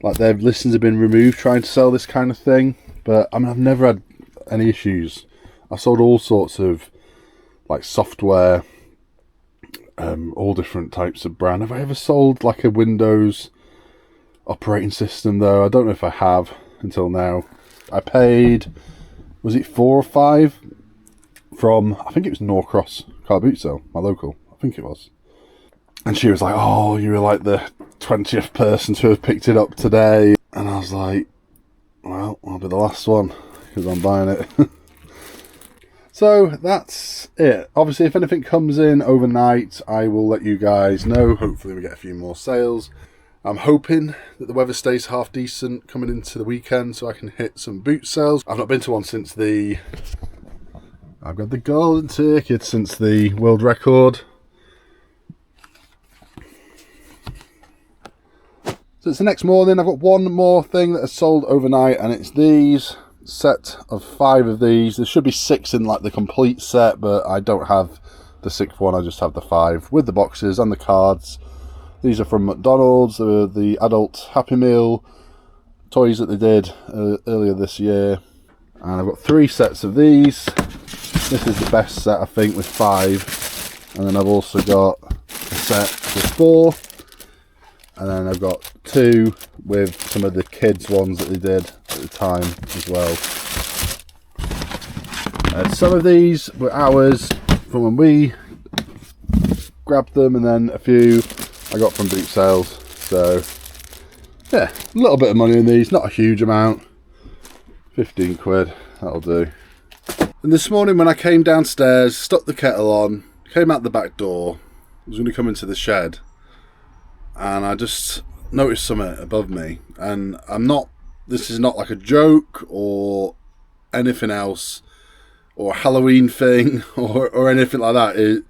like their listings have been removed trying to sell this kind of thing, but I mean I've never had any issues. I sold all sorts of like software, all different types of brand. Have I ever sold like a Windows operating system though? I don't know if I have until now. I paid, was it 4 or 5 from, I think it was Norcross car boot sale, my local, I think it was. And she was like, oh, you were like the 20th person to have picked it up today. And I was like, well, I'll be the last one because I'm buying it. So that's it. Obviously, if anything comes in overnight, I will let you guys know. Hopefully we get a few more sales. I'm hoping that the weather stays half decent coming into the weekend so I can hit some boot sales. I've not been to one since I've got the golden ticket since the world record. So it's the next morning. I've got one more thing that has sold overnight, and it's these set of 5 of these. There should be 6 in like the complete set, but I don't have the 6th one. I just have the 5 with the boxes and the cards. These are from McDonald's. They're the adult Happy Meal toys that they did earlier this year. And I've got 3 sets of these. This is the best set, I think, with 5. And then I've also got a set with 4. And then I've got 2 with some of the kids ones that they did at the time as well. Some of these were ours from when we grabbed them, and then a few I got from boot sales. So yeah, a little bit of money in these, not a huge amount. 15 quid, that'll do. And this morning when I came downstairs, stuck the kettle on, came out the back door, I was going to come into the shed, and I just noticed something above me. And this is not like a joke or anything else, or a Halloween thing, or anything like that.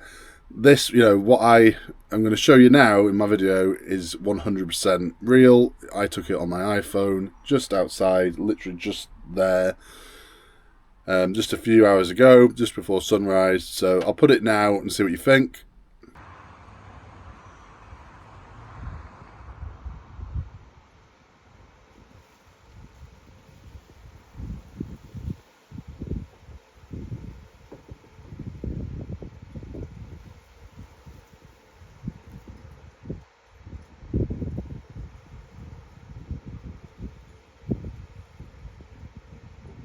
This, what I am going to show you now in my video is 100% real. I took it on my iPhone just outside, literally just there, just a few hours ago, just before sunrise. So I'll put it now and see what you think.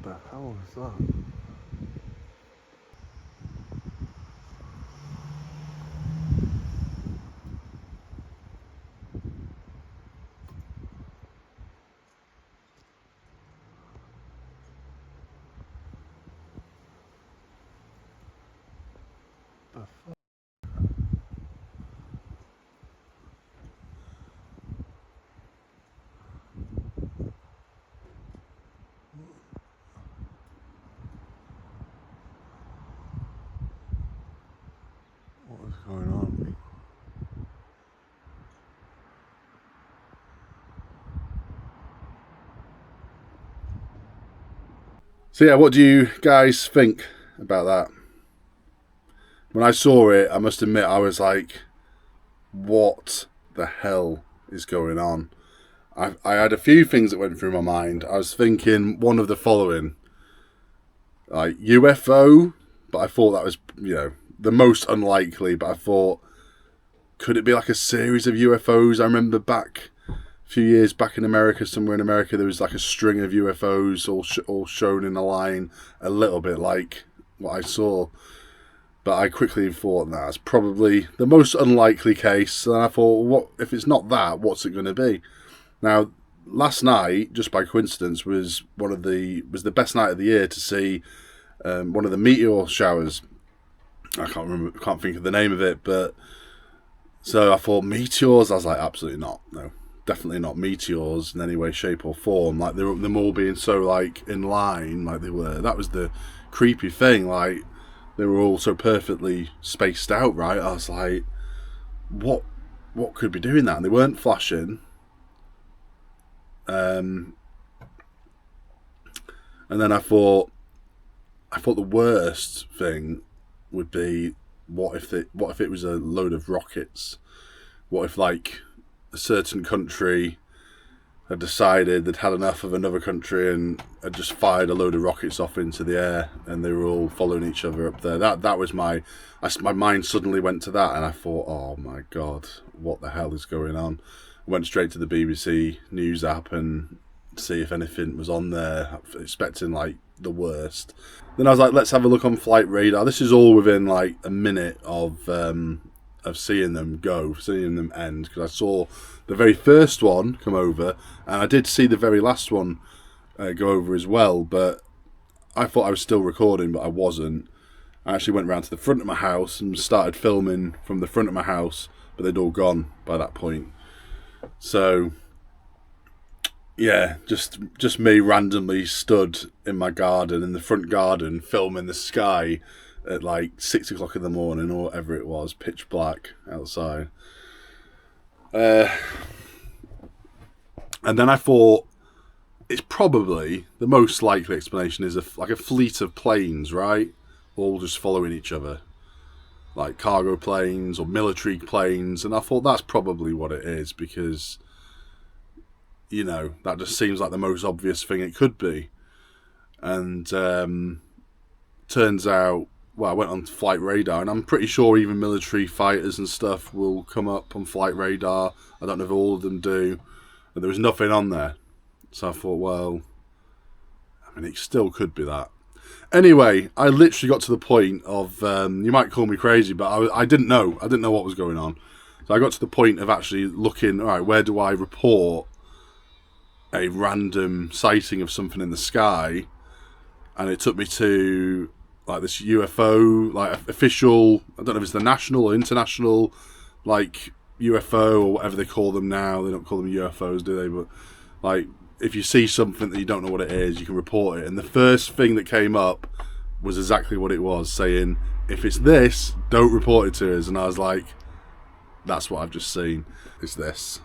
What the hell is that? What is going on? So yeah, what do you guys think about that? When I saw it, I must admit I was like, what the hell is going on? I had a few things that went through my mind. I was thinking one of the following, like UFO, but I thought that was, the most unlikely. But I thought, could it be like a series of UFOs? I remember back a few years back in America, somewhere in America, there was like a string of UFOs all shown in a line, a little bit like what I saw. But I quickly thought that's probably the most unlikely case. And I thought, what if it's not that? What's it going to be? Now, last night, just by coincidence, was the best night of the year to see one of the meteor showers. I can't think of the name of it, but so I thought meteors. I was like, absolutely not, no, definitely not meteors in any way, shape, or form. Like them all being so like in line, like they were. That was the creepy thing. Like they were all so perfectly spaced out, right? I was like, what could be doing that? And they weren't flashing. And then I thought the worst thing would be, what if it was a load of rockets? What if like a certain country had decided they'd had enough of another country and had just fired a load of rockets off into the air, and they were all following each other up there? That was my mind suddenly went to that, and I thought, oh my god, what the hell is going on? I went straight to the BBC News app and see if anything was on there, expecting like the worst. Then I was like, let's have a look on flight radar. This is all within like a minute of seeing them end, because I saw the very first one come over, and I did see the very last one go over as well, but I thought I was still recording, but I wasn't. I actually went round to the front of my house and started filming from the front of my house, but they'd all gone by that point. So yeah, just me randomly stood in my garden, in the front garden, filming the sky at like 6 o'clock in the morning or whatever it was, pitch black outside. And then I thought, it's probably the most likely explanation is like a fleet of planes, right? All just following each other, like cargo planes or military planes. And I thought that's probably what it is, because, you know, that just seems like the most obvious thing it could be. And turns out, well, I went on flight radar, and I'm pretty sure even military fighters and stuff will come up on flight radar. I don't know if all of them do, but there was nothing on there. So I thought, well, I mean, it still could be that. Anyway, I literally got to the point of, you might call me crazy, but I didn't know. I didn't know what was going on. So I got to the point of actually looking, all right, where do I report a random sighting of something in the sky? And it took me to like this UFO, like official, I don't know if it's the national or international, like UFO or whatever they call them now. They don't call them UFOs, do they? But like, if you see something that you don't know what it is, you can report it. And the first thing that came up was exactly what it was, saying, if it's this, don't report it to us. And I was like, that's what I've just seen. It's this.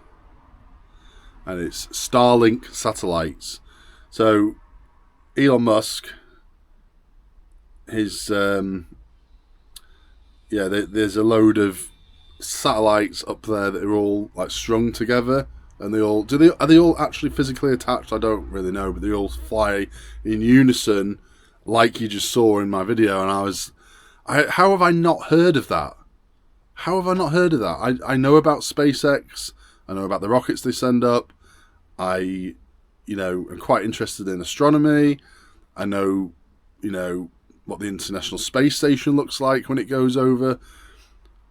And it's Starlink satellites. So Elon Musk, there's a load of satellites up there that are all like strung together, and are they all actually physically attached? I don't really know, but they all fly in unison, like you just saw in my video. And how have I not heard of that? How have I not heard of that? I know about SpaceX. I know about the rockets they send up. I'm quite interested in astronomy. I know, what the International Space Station looks like when it goes over.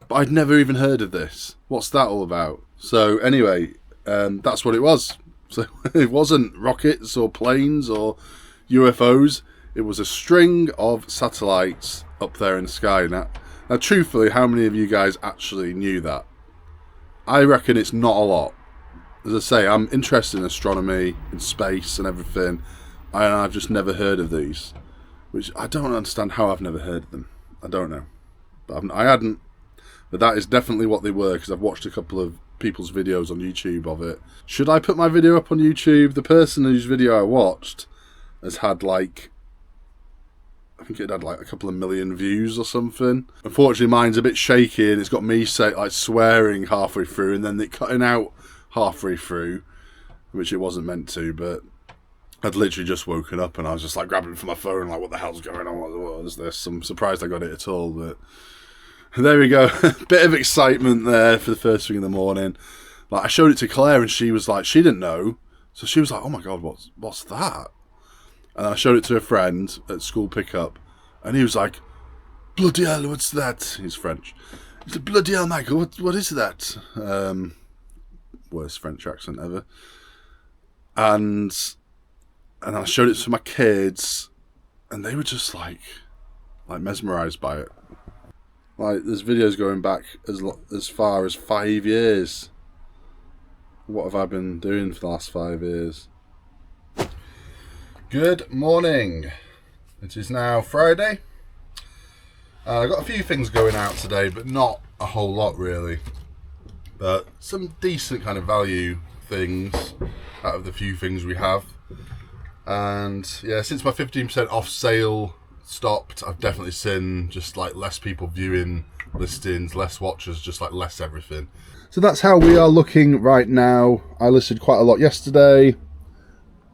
But I'd never even heard of this. What's that all about? So anyway, that's what it was. So it wasn't rockets or planes or UFOs. It was a string of satellites up there in the sky. Now, truthfully, how many of you guys actually knew that? I reckon it's not a lot. As I say, I'm interested in astronomy, in space and everything, and I've just never heard of these. Which I don't understand how I've never heard of them. I don't know. But I hadn't. But that is definitely what they were, because I've watched a couple of people's videos on YouTube of it. Should I put my video up on YouTube? The person whose video I watched has had I think it had like a couple of million views or something. Unfortunately, mine's a bit shaky, and it's got me swearing halfway through, and then it cutting out halfway through, which it wasn't meant to, but I'd literally just woken up and I was just like grabbing for my phone, like, what the hell's going on? What is this? I'm surprised I got it at all, but there we go. Bit of excitement there for the first thing in the morning. Like, I showed it to Claire and she was like, she didn't know. So she was like, oh my God, what's that? And I showed it to a friend at school pickup, and he was like, bloody hell, what's that? He's French. He said, bloody hell, Michael, what is that? Worst French accent ever. And I showed it to my kids, and they were just like mesmerised by it. Like, there's videos going back as far as 5 years. What have I been doing for the last 5 years? Good morning. It is now Friday. I've got a few things going out today, but not a whole lot really. But some decent kind of value things out of the few things we have. And yeah, since my 15% off sale stopped, I've definitely seen just like less people viewing listings, less watchers, just like less everything. So that's how we are looking right now. I listed quite a lot yesterday.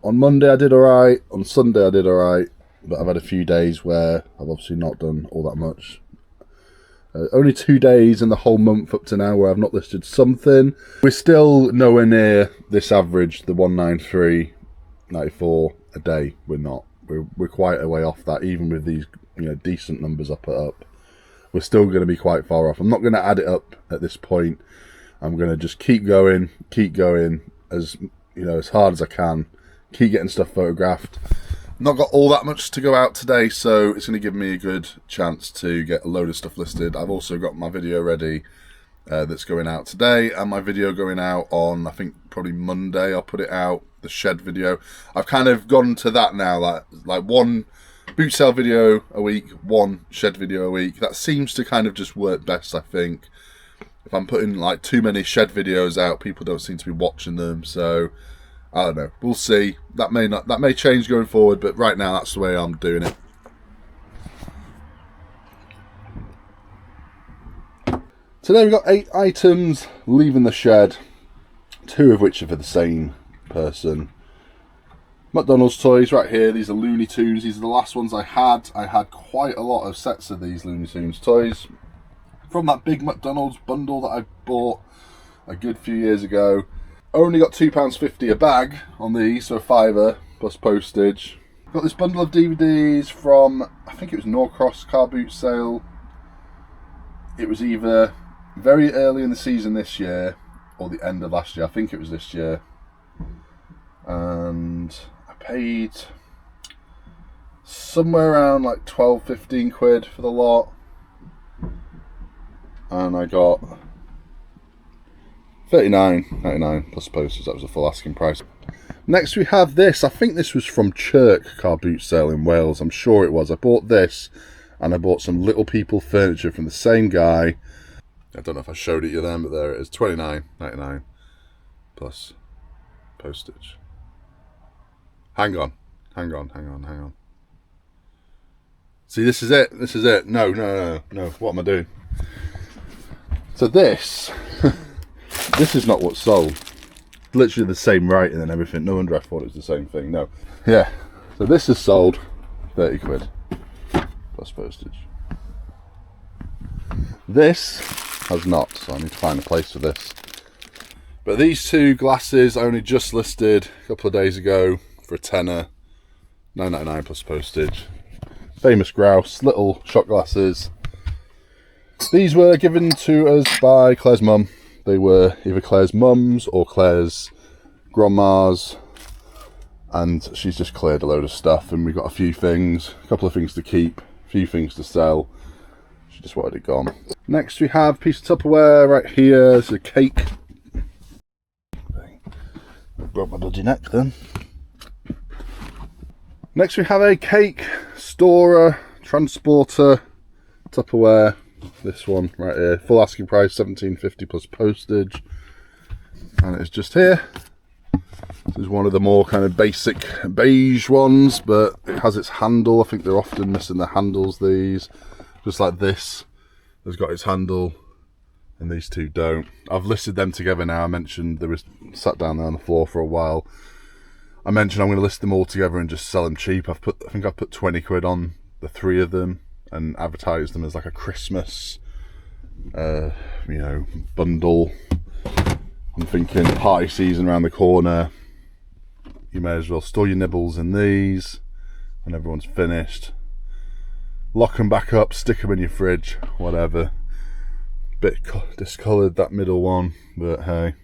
On Monday I did alright, on Sunday I did alright, but I've had a few days where I've obviously not done all that much. Only 2 days in the whole month up to now where I've not listed something. We're still nowhere near this average, the 193.94 a day. We're not. We're quite a way off that, even with these decent numbers I put up. We're still going to be quite far off. I'm not going to add it up at this point. I'm going to just keep going as as hard as I can. Keep getting stuff photographed. Not got all that much to go out today, so it's going to give me a good chance to get a load of stuff listed. I've also got my video ready that's going out today, and my video going out on, I think, probably Monday. I'll put it out, the shed video. I've kind of gone to that now, like one boot sale video a week, one shed video a week. That seems to kind of just work best, I think. If I'm putting like too many shed videos out, people don't seem to be watching them, so I don't know. We'll see. That may change going forward, but right now that's the way I'm doing it. Today we've got 8 items leaving the shed, 2 of which are for the same person. McDonald's toys right here. These are Looney Tunes. These are the last ones I had. I had quite a lot of sets of these Looney Tunes toys from that big McDonald's bundle that I bought a good few years ago. Only got £2.50 a bag on these, so a £5 plus postage. Got this bundle of DVDs from, I think it was Norcross car boot sale. It was either very early in the season this year or the end of last year. I think it was this year. And I paid somewhere around like 12-15 quid for the lot. And I got £39.99 plus postage. That was the full asking price. Next we have this. I think this was from Chirk car boot sale in Wales. I'm sure it was. I bought this and I bought some Little People furniture from the same guy. I don't know if I showed it you then, but there it is. £29.99 plus postage. Hang on. See, this is it. No. What am I doing? So this is not what's sold. Literally the same writing and everything. No wonder I thought it was the same thing. No. Yeah. So this is sold 30 quid plus postage. This has not, so I need to find a place for this. But these 2 glasses I only just listed a couple of days ago for a tenner. £9.99 plus postage. Famous grouse, little shot glasses. These were given to us by Claire's mum. They were either Claire's mum's or Claire's grandma's, and she's just cleared a load of stuff, and we got a few things, a couple of things to keep, a few things to sell. She just wanted it gone. Next we have a piece of Tupperware right here. It's a cake. I broke my bloody neck then. Next we have a cake storer, transporter, Tupperware. This one right here, full asking price £17.50 plus postage, and it's just here. This is one of the more kind of basic beige ones, but it has its handle. I think they're often missing the handles. These, just like this, has got its handle, and these 2 don't. I've listed them together now. I mentioned they were sat down there on the floor for a while. I mentioned I'm going to list them all together and just sell them cheap. I think I've put 20 quid on the 3 of them and advertised them as like a Christmas bundle. I'm thinking party season around the corner, you may as well store your nibbles in these when everyone's finished. Lock them back up, stick them in your fridge, whatever. Bit discoloured, that middle one, but hey,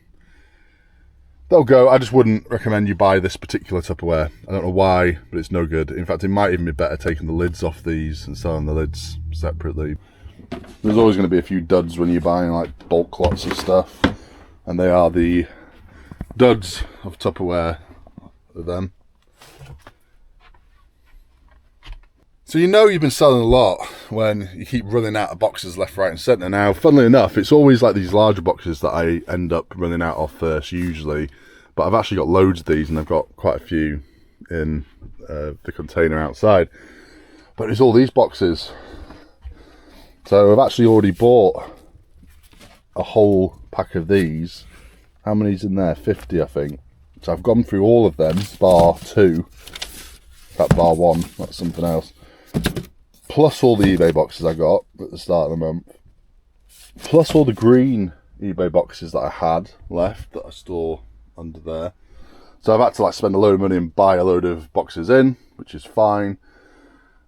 they'll go. I just wouldn't recommend you buy this particular Tupperware. I don't know why, but it's no good. In fact, it might even be better taking the lids off these and selling the lids separately. There's always going to be a few duds when you're buying like bulk lots of stuff, and they are the duds of Tupperware of them. So you know you've been selling a lot when you keep running out of boxes left, right and centre. Now, funnily enough, it's always like these larger boxes that I end up running out of first usually. But I've actually got loads of these and I've got quite a few in the container outside. But there's all these boxes. So I've actually already bought a whole pack of these. How many's in there? 50, I think. So I've gone through all of them, bar 2. That bar 1, that's something else. Plus all the eBay boxes I got at the start of the month. Plus all the green eBay boxes that I had left that I store under there. So I've had to like spend a load of money and buy a load of boxes in, which is fine.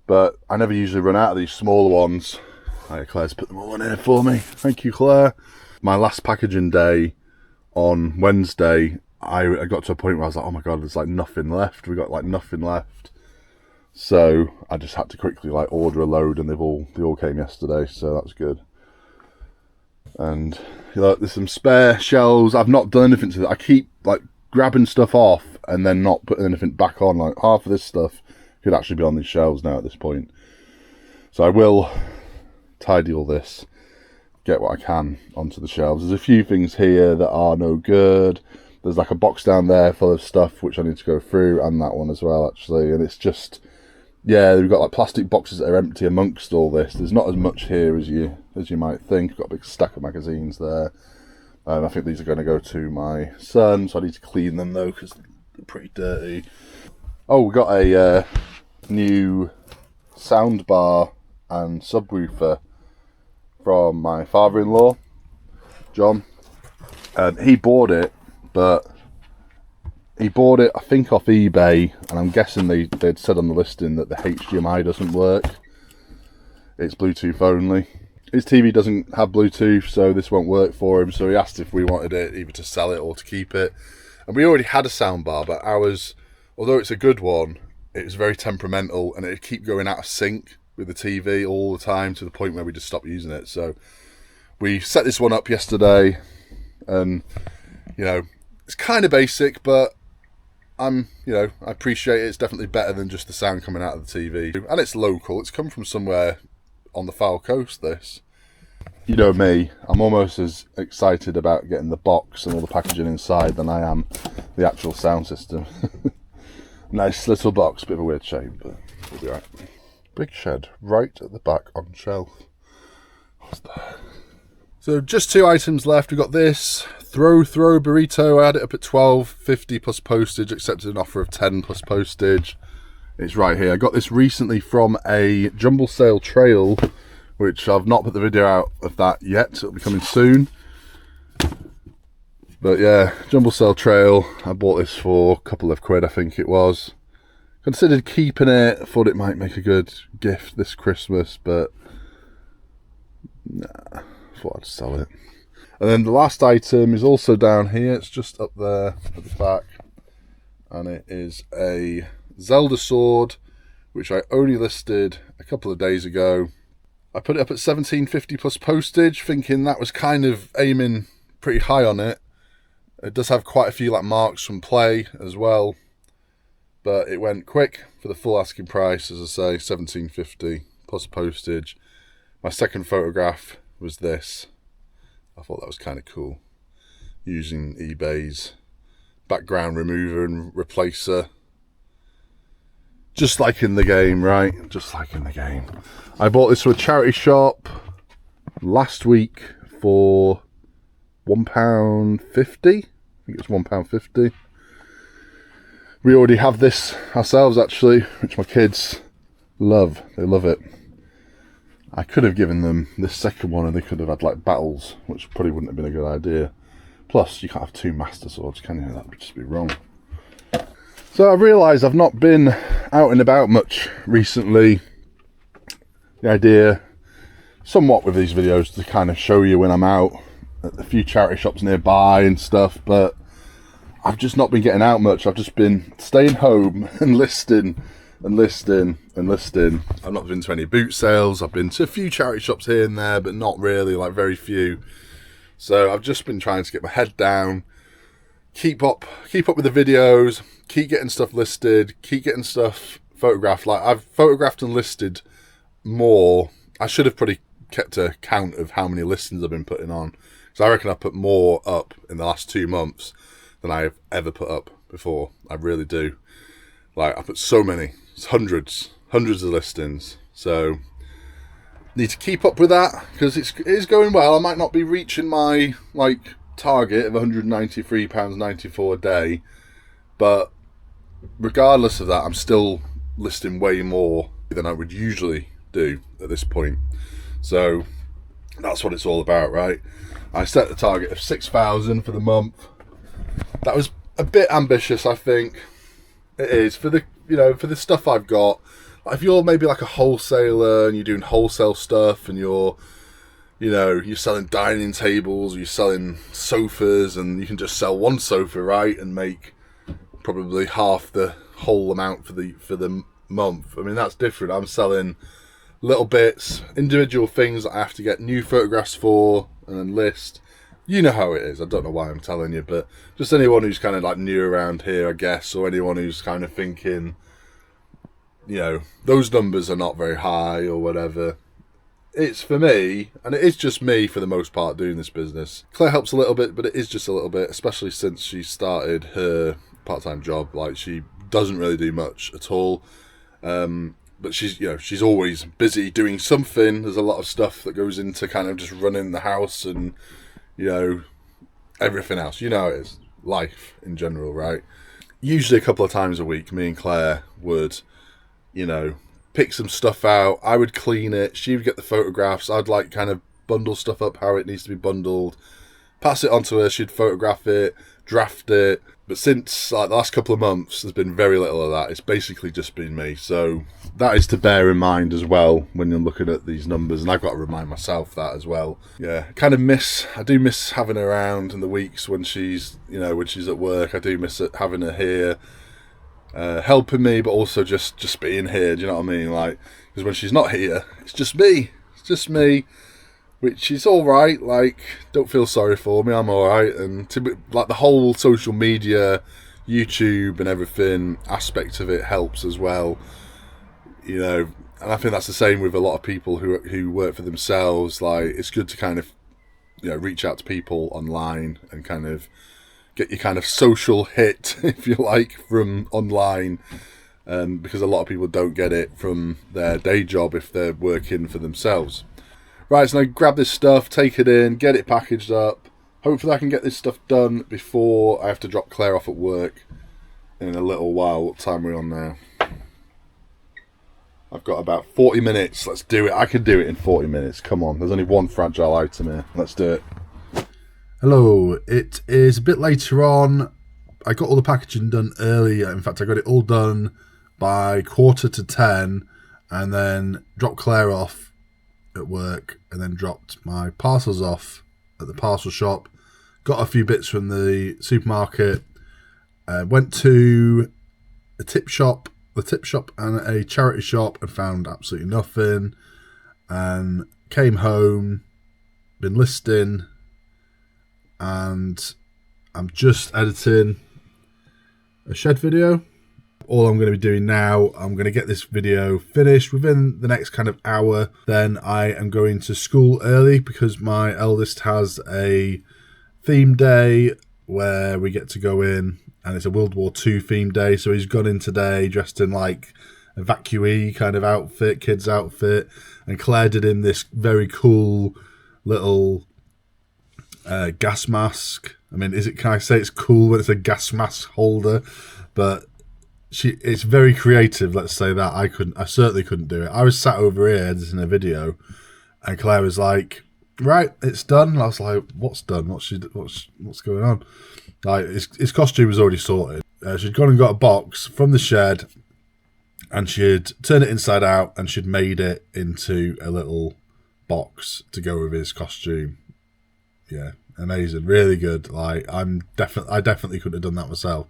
But I never usually run out of these smaller ones. Hi, Claire's put them all in here for me. Thank you, Claire. My last packaging day on Wednesday, I got to a point where I was like, oh my god, there's like nothing left. We got like nothing left. So I just had to quickly like order a load, and they all came yesterday, so that's good. And you know, there's some spare shelves. I've not done anything to it. I keep like grabbing stuff off and then not putting anything back on. Like half of this stuff could actually be on these shelves now at this point. So I will tidy all this, get what I can onto the shelves. There's a few things here that are no good. There's like a box down there full of stuff which I need to go through, and that one as well actually. And it's just, yeah, we've got like plastic boxes that are empty amongst all this. There's not as much here as you might think. I've got a big stack of magazines there. I think these are going to go to my son, so I need to clean them though because they're pretty dirty. Oh, we got a new sound bar and subwoofer from my father-in-law, John. He bought it, but he bought it, I think, off eBay, and I'm guessing they'd said on the listing that the HDMI doesn't work. It's Bluetooth only. His TV doesn't have Bluetooth, so this won't work for him, so he asked if we wanted it either to sell it or to keep it. And we already had a soundbar, but ours, although it's a good one, it was very temperamental, and it'd keep going out of sync with the TV all the time to the point where we just stopped using it. So we set this one up yesterday, and you know, it's kind of basic, but I appreciate it. It's definitely better than just the sound coming out of the TV. And it's local. It's come from somewhere on the Fylde coast, this. You know me, I'm almost as excited about getting the box and all the packaging inside than I am the actual sound system. Nice little box, bit of a weird shape, but we'll be right. Big shed right at the back on shelf. What's that? So just 2 items left. We've got this throw burrito. I had it up at $12.50 plus postage, accepted an offer of $10 plus postage. It's right here. I got this recently from a jumble sale trail, which I've not put the video out of that yet. It'll be coming soon. But yeah, jumble sale trail. I bought this for a couple of quid, I think it was. Considered keeping it. Thought it might make a good gift this Christmas, but nah, thought I'd sell it. And then the last item is also down here. It's just up there at the back, and it is a Zelda sword, which I only listed a couple of days ago. I put it up at $17.50 plus postage, thinking that was kind of aiming pretty high on it. It does have quite a few like marks from play as well, but it went quick for the full asking price, as I say, $17.50 plus postage. My second photograph was this. I thought that was kind of cool, using eBay's background remover and replacer. Just like in the game, right? Just like in the game. I bought this from a charity shop last week for £1.50. I think it's £1.50. We already have this ourselves, actually, which my kids love. They love it. I could have given them this second one and they could have had like battles, which probably wouldn't have been a good idea. Plus, you can't have 2 master swords, can you? That would just be wrong. So I realised I've not been out and about much recently. The idea, somewhat with these videos, to kind of show you when I'm out at a few charity shops nearby and stuff, but I've just not been getting out much. I've just been staying home and listing and listing and listing. I've not been to any boot sales. I've been to a few charity shops here and there, but not really, like very few. So I've just been trying to get my head down, keep up with the videos, keep getting stuff listed, keep getting stuff photographed. Like, I've photographed and listed more. I should have probably kept a count of how many listings I've been putting on. So I reckon I've put more up in the last 2 months than I have ever put up before. I really do. Like, I put so many. It's hundreds of listings. So need to keep up with that because it is going well. I might not be reaching my target of £193.94 a day, but regardless of that, I'm still listing way more than I would usually do at this point. So that's what it's all about, right? I set the target of 6,000 for the month. That was a bit ambitious, I think. It is for the for the stuff I've got. Like, if you're maybe like a wholesaler and you're doing wholesale stuff and you're selling dining tables, or you're selling sofas, and you can just sell one sofa, right, and make probably half the whole amount for the month. I mean, that's different. I'm selling little bits, individual things that I have to get new photographs for and then list. You know how it is. I don't know why I'm telling you, but just anyone who's kind of like new around here, I guess, or anyone who's kind of thinking, those numbers are not very high or whatever. It's for me, and it is just me for the most part doing this business. Claire helps a little bit, but it is just a little bit, especially since she started her part-time job. Like, she doesn't really do much at all. But she's always busy doing something. There's a lot of stuff that goes into kind of just running the house and, everything else. You know how it is. Life in general, right? Usually a couple of times a week, me and Claire would, pick some stuff out. I would clean it. She would get the photographs. I'd kind of bundle stuff up how it needs to be bundled. Pass it on to her. She'd photograph it, draft it. But since the last couple of months, there's been very little of that. It's basically just been me. So that is to bear in mind as well when you're looking at these numbers. And I've got to remind myself that as well. Yeah, I do miss having her around in the weeks when she's at work. I do miss having her here, helping me, but also just being here. Do you know what I mean? Because when she's not here, it's just me. It's just me. Which is all right. Don't feel sorry for me. I'm all right. And the whole social media, YouTube and everything aspect of it helps as well. And I think that's the same with a lot of people who work for themselves. It's good to kind of, reach out to people online and kind of get your kind of social hit, if you like, from online. Because a lot of people don't get it from their day job if they're working for themselves. Right, so now grab this stuff, take it in, get it packaged up. Hopefully I can get this stuff done before I have to drop Claire off at work in a little while. What time are we on now? I've got about 40 minutes. Let's do it. I can do it in 40 minutes. Come on, there's only one fragile item here. Let's do it. Hello, it is a bit later on. I got all the packaging done earlier. In fact, I got it all done by 9:45 and then dropped Claire off at work and then dropped my parcels off at the parcel shop. Got a few bits from the supermarket. Went to the tip shop and a charity shop and found absolutely nothing. And came home, been listing, and I'm just editing a shed video. All I'm going to be doing now, I'm going to get this video finished within the next kind of hour. Then I am going to school early because my eldest has a theme day where we get to go in, and it's a World War II theme day. So he's gone in today dressed in evacuee kind of outfit, kid's outfit, and Claire did him this very cool little gas mask. I mean, can I say it's cool when it's a gas mask holder? But it's very creative, let's say that. I certainly couldn't do it. I was sat over here editing a video, and Claire was like, "Right, it's done." And I was like, "What's done? What's going on?" His costume was already sorted. She'd gone and got a box from the shed, and she'd turned it inside out, and she'd made it into a little box to go with his costume. Yeah, amazing, really good. I definitely couldn't have done that myself.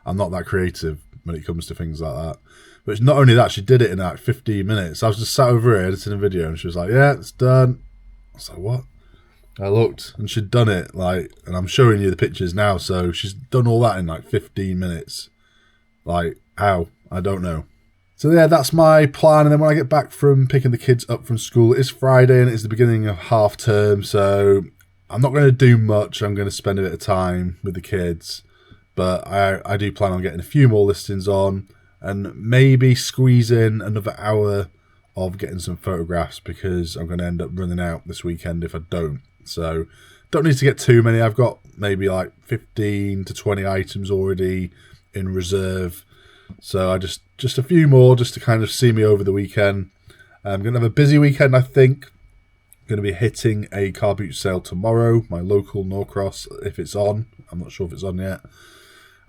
I'm not that creative. when it comes to things like that. But not only that, she did it in like 15 minutes. I was just sat over here editing a video and she was like, yeah, it's done. I was like, what? I looked and she'd done it, like, and I'm showing you the pictures now. So she's done all that in like 15 minutes. Like, how? I don't know. So yeah, that's my plan. And then when I get back from picking the kids up from school, it's Friday and it's the beginning of half term. So I'm not going to do much. I'm going to spend a bit of time with the kids. But I do plan on getting a few more listings on and maybe squeeze in another hour of getting some photographs, because I'm going to end up running out this weekend if I don't. So don't need to get too many. I've got maybe like 15 to 20 items already in reserve. So I just a few more just to kind of see me over the weekend. I'm going to have a busy weekend, I think. I'm going to be hitting a car boot sale tomorrow, my local Norcross, if it's on. I'm not sure if it's on yet.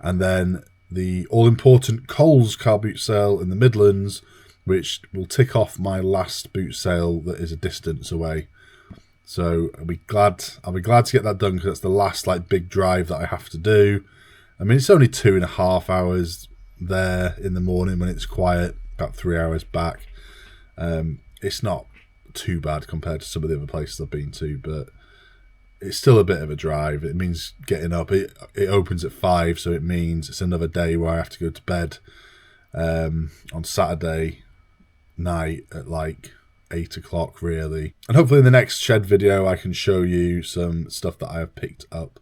And then the all-important Coles car boot sale in the Midlands, which will tick off my last boot sale that is a distance away. So I'll be glad to get that done, because that's the last like big drive that I have to do. I mean, it's only 2.5 hours there in the morning when it's quiet, about 3 hours back. It's not too bad compared to some of the other places I've been to, but it's still a bit of a drive. It means getting up. It opens at 5, so it means it's another day where I have to go to bed on Saturday night at like 8 o'clock really. And hopefully in the next shed video I can show you some stuff that I have picked up.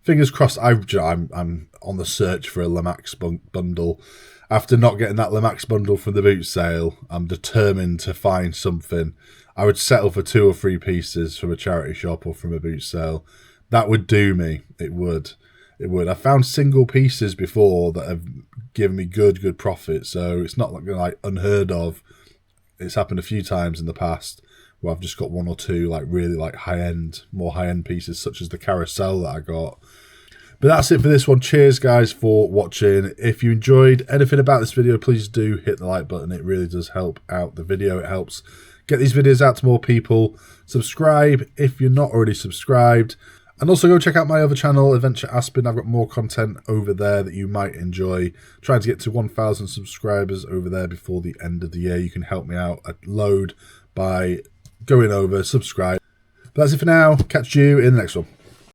Fingers crossed. I'm on the search for a Lemax bundle. After not getting that Lemax bundle from the boot sale, I'm determined to find something. I would settle for 2 or 3 pieces from a charity shop or from a boot sale. That would do me. It would. I found single pieces before that have given me good profit, so it's not like unheard of. It's happened a few times in the past where I've just got 1 or 2 like really like more high-end pieces, such as the carousel that I got. But that's it for this one. Cheers guys for watching. If you enjoyed anything about this video, please do hit the like button. It really does help out the video. It helps get these videos out to more people. Subscribe if you're not already subscribed. And also go check out my other channel, Adventure ASPIN. I've got more content over there that you might enjoy. Trying to get to 1,000 subscribers over there before the end of the year. You can help me out a load by going over, subscribe. But that's it for now. Catch you in the next one.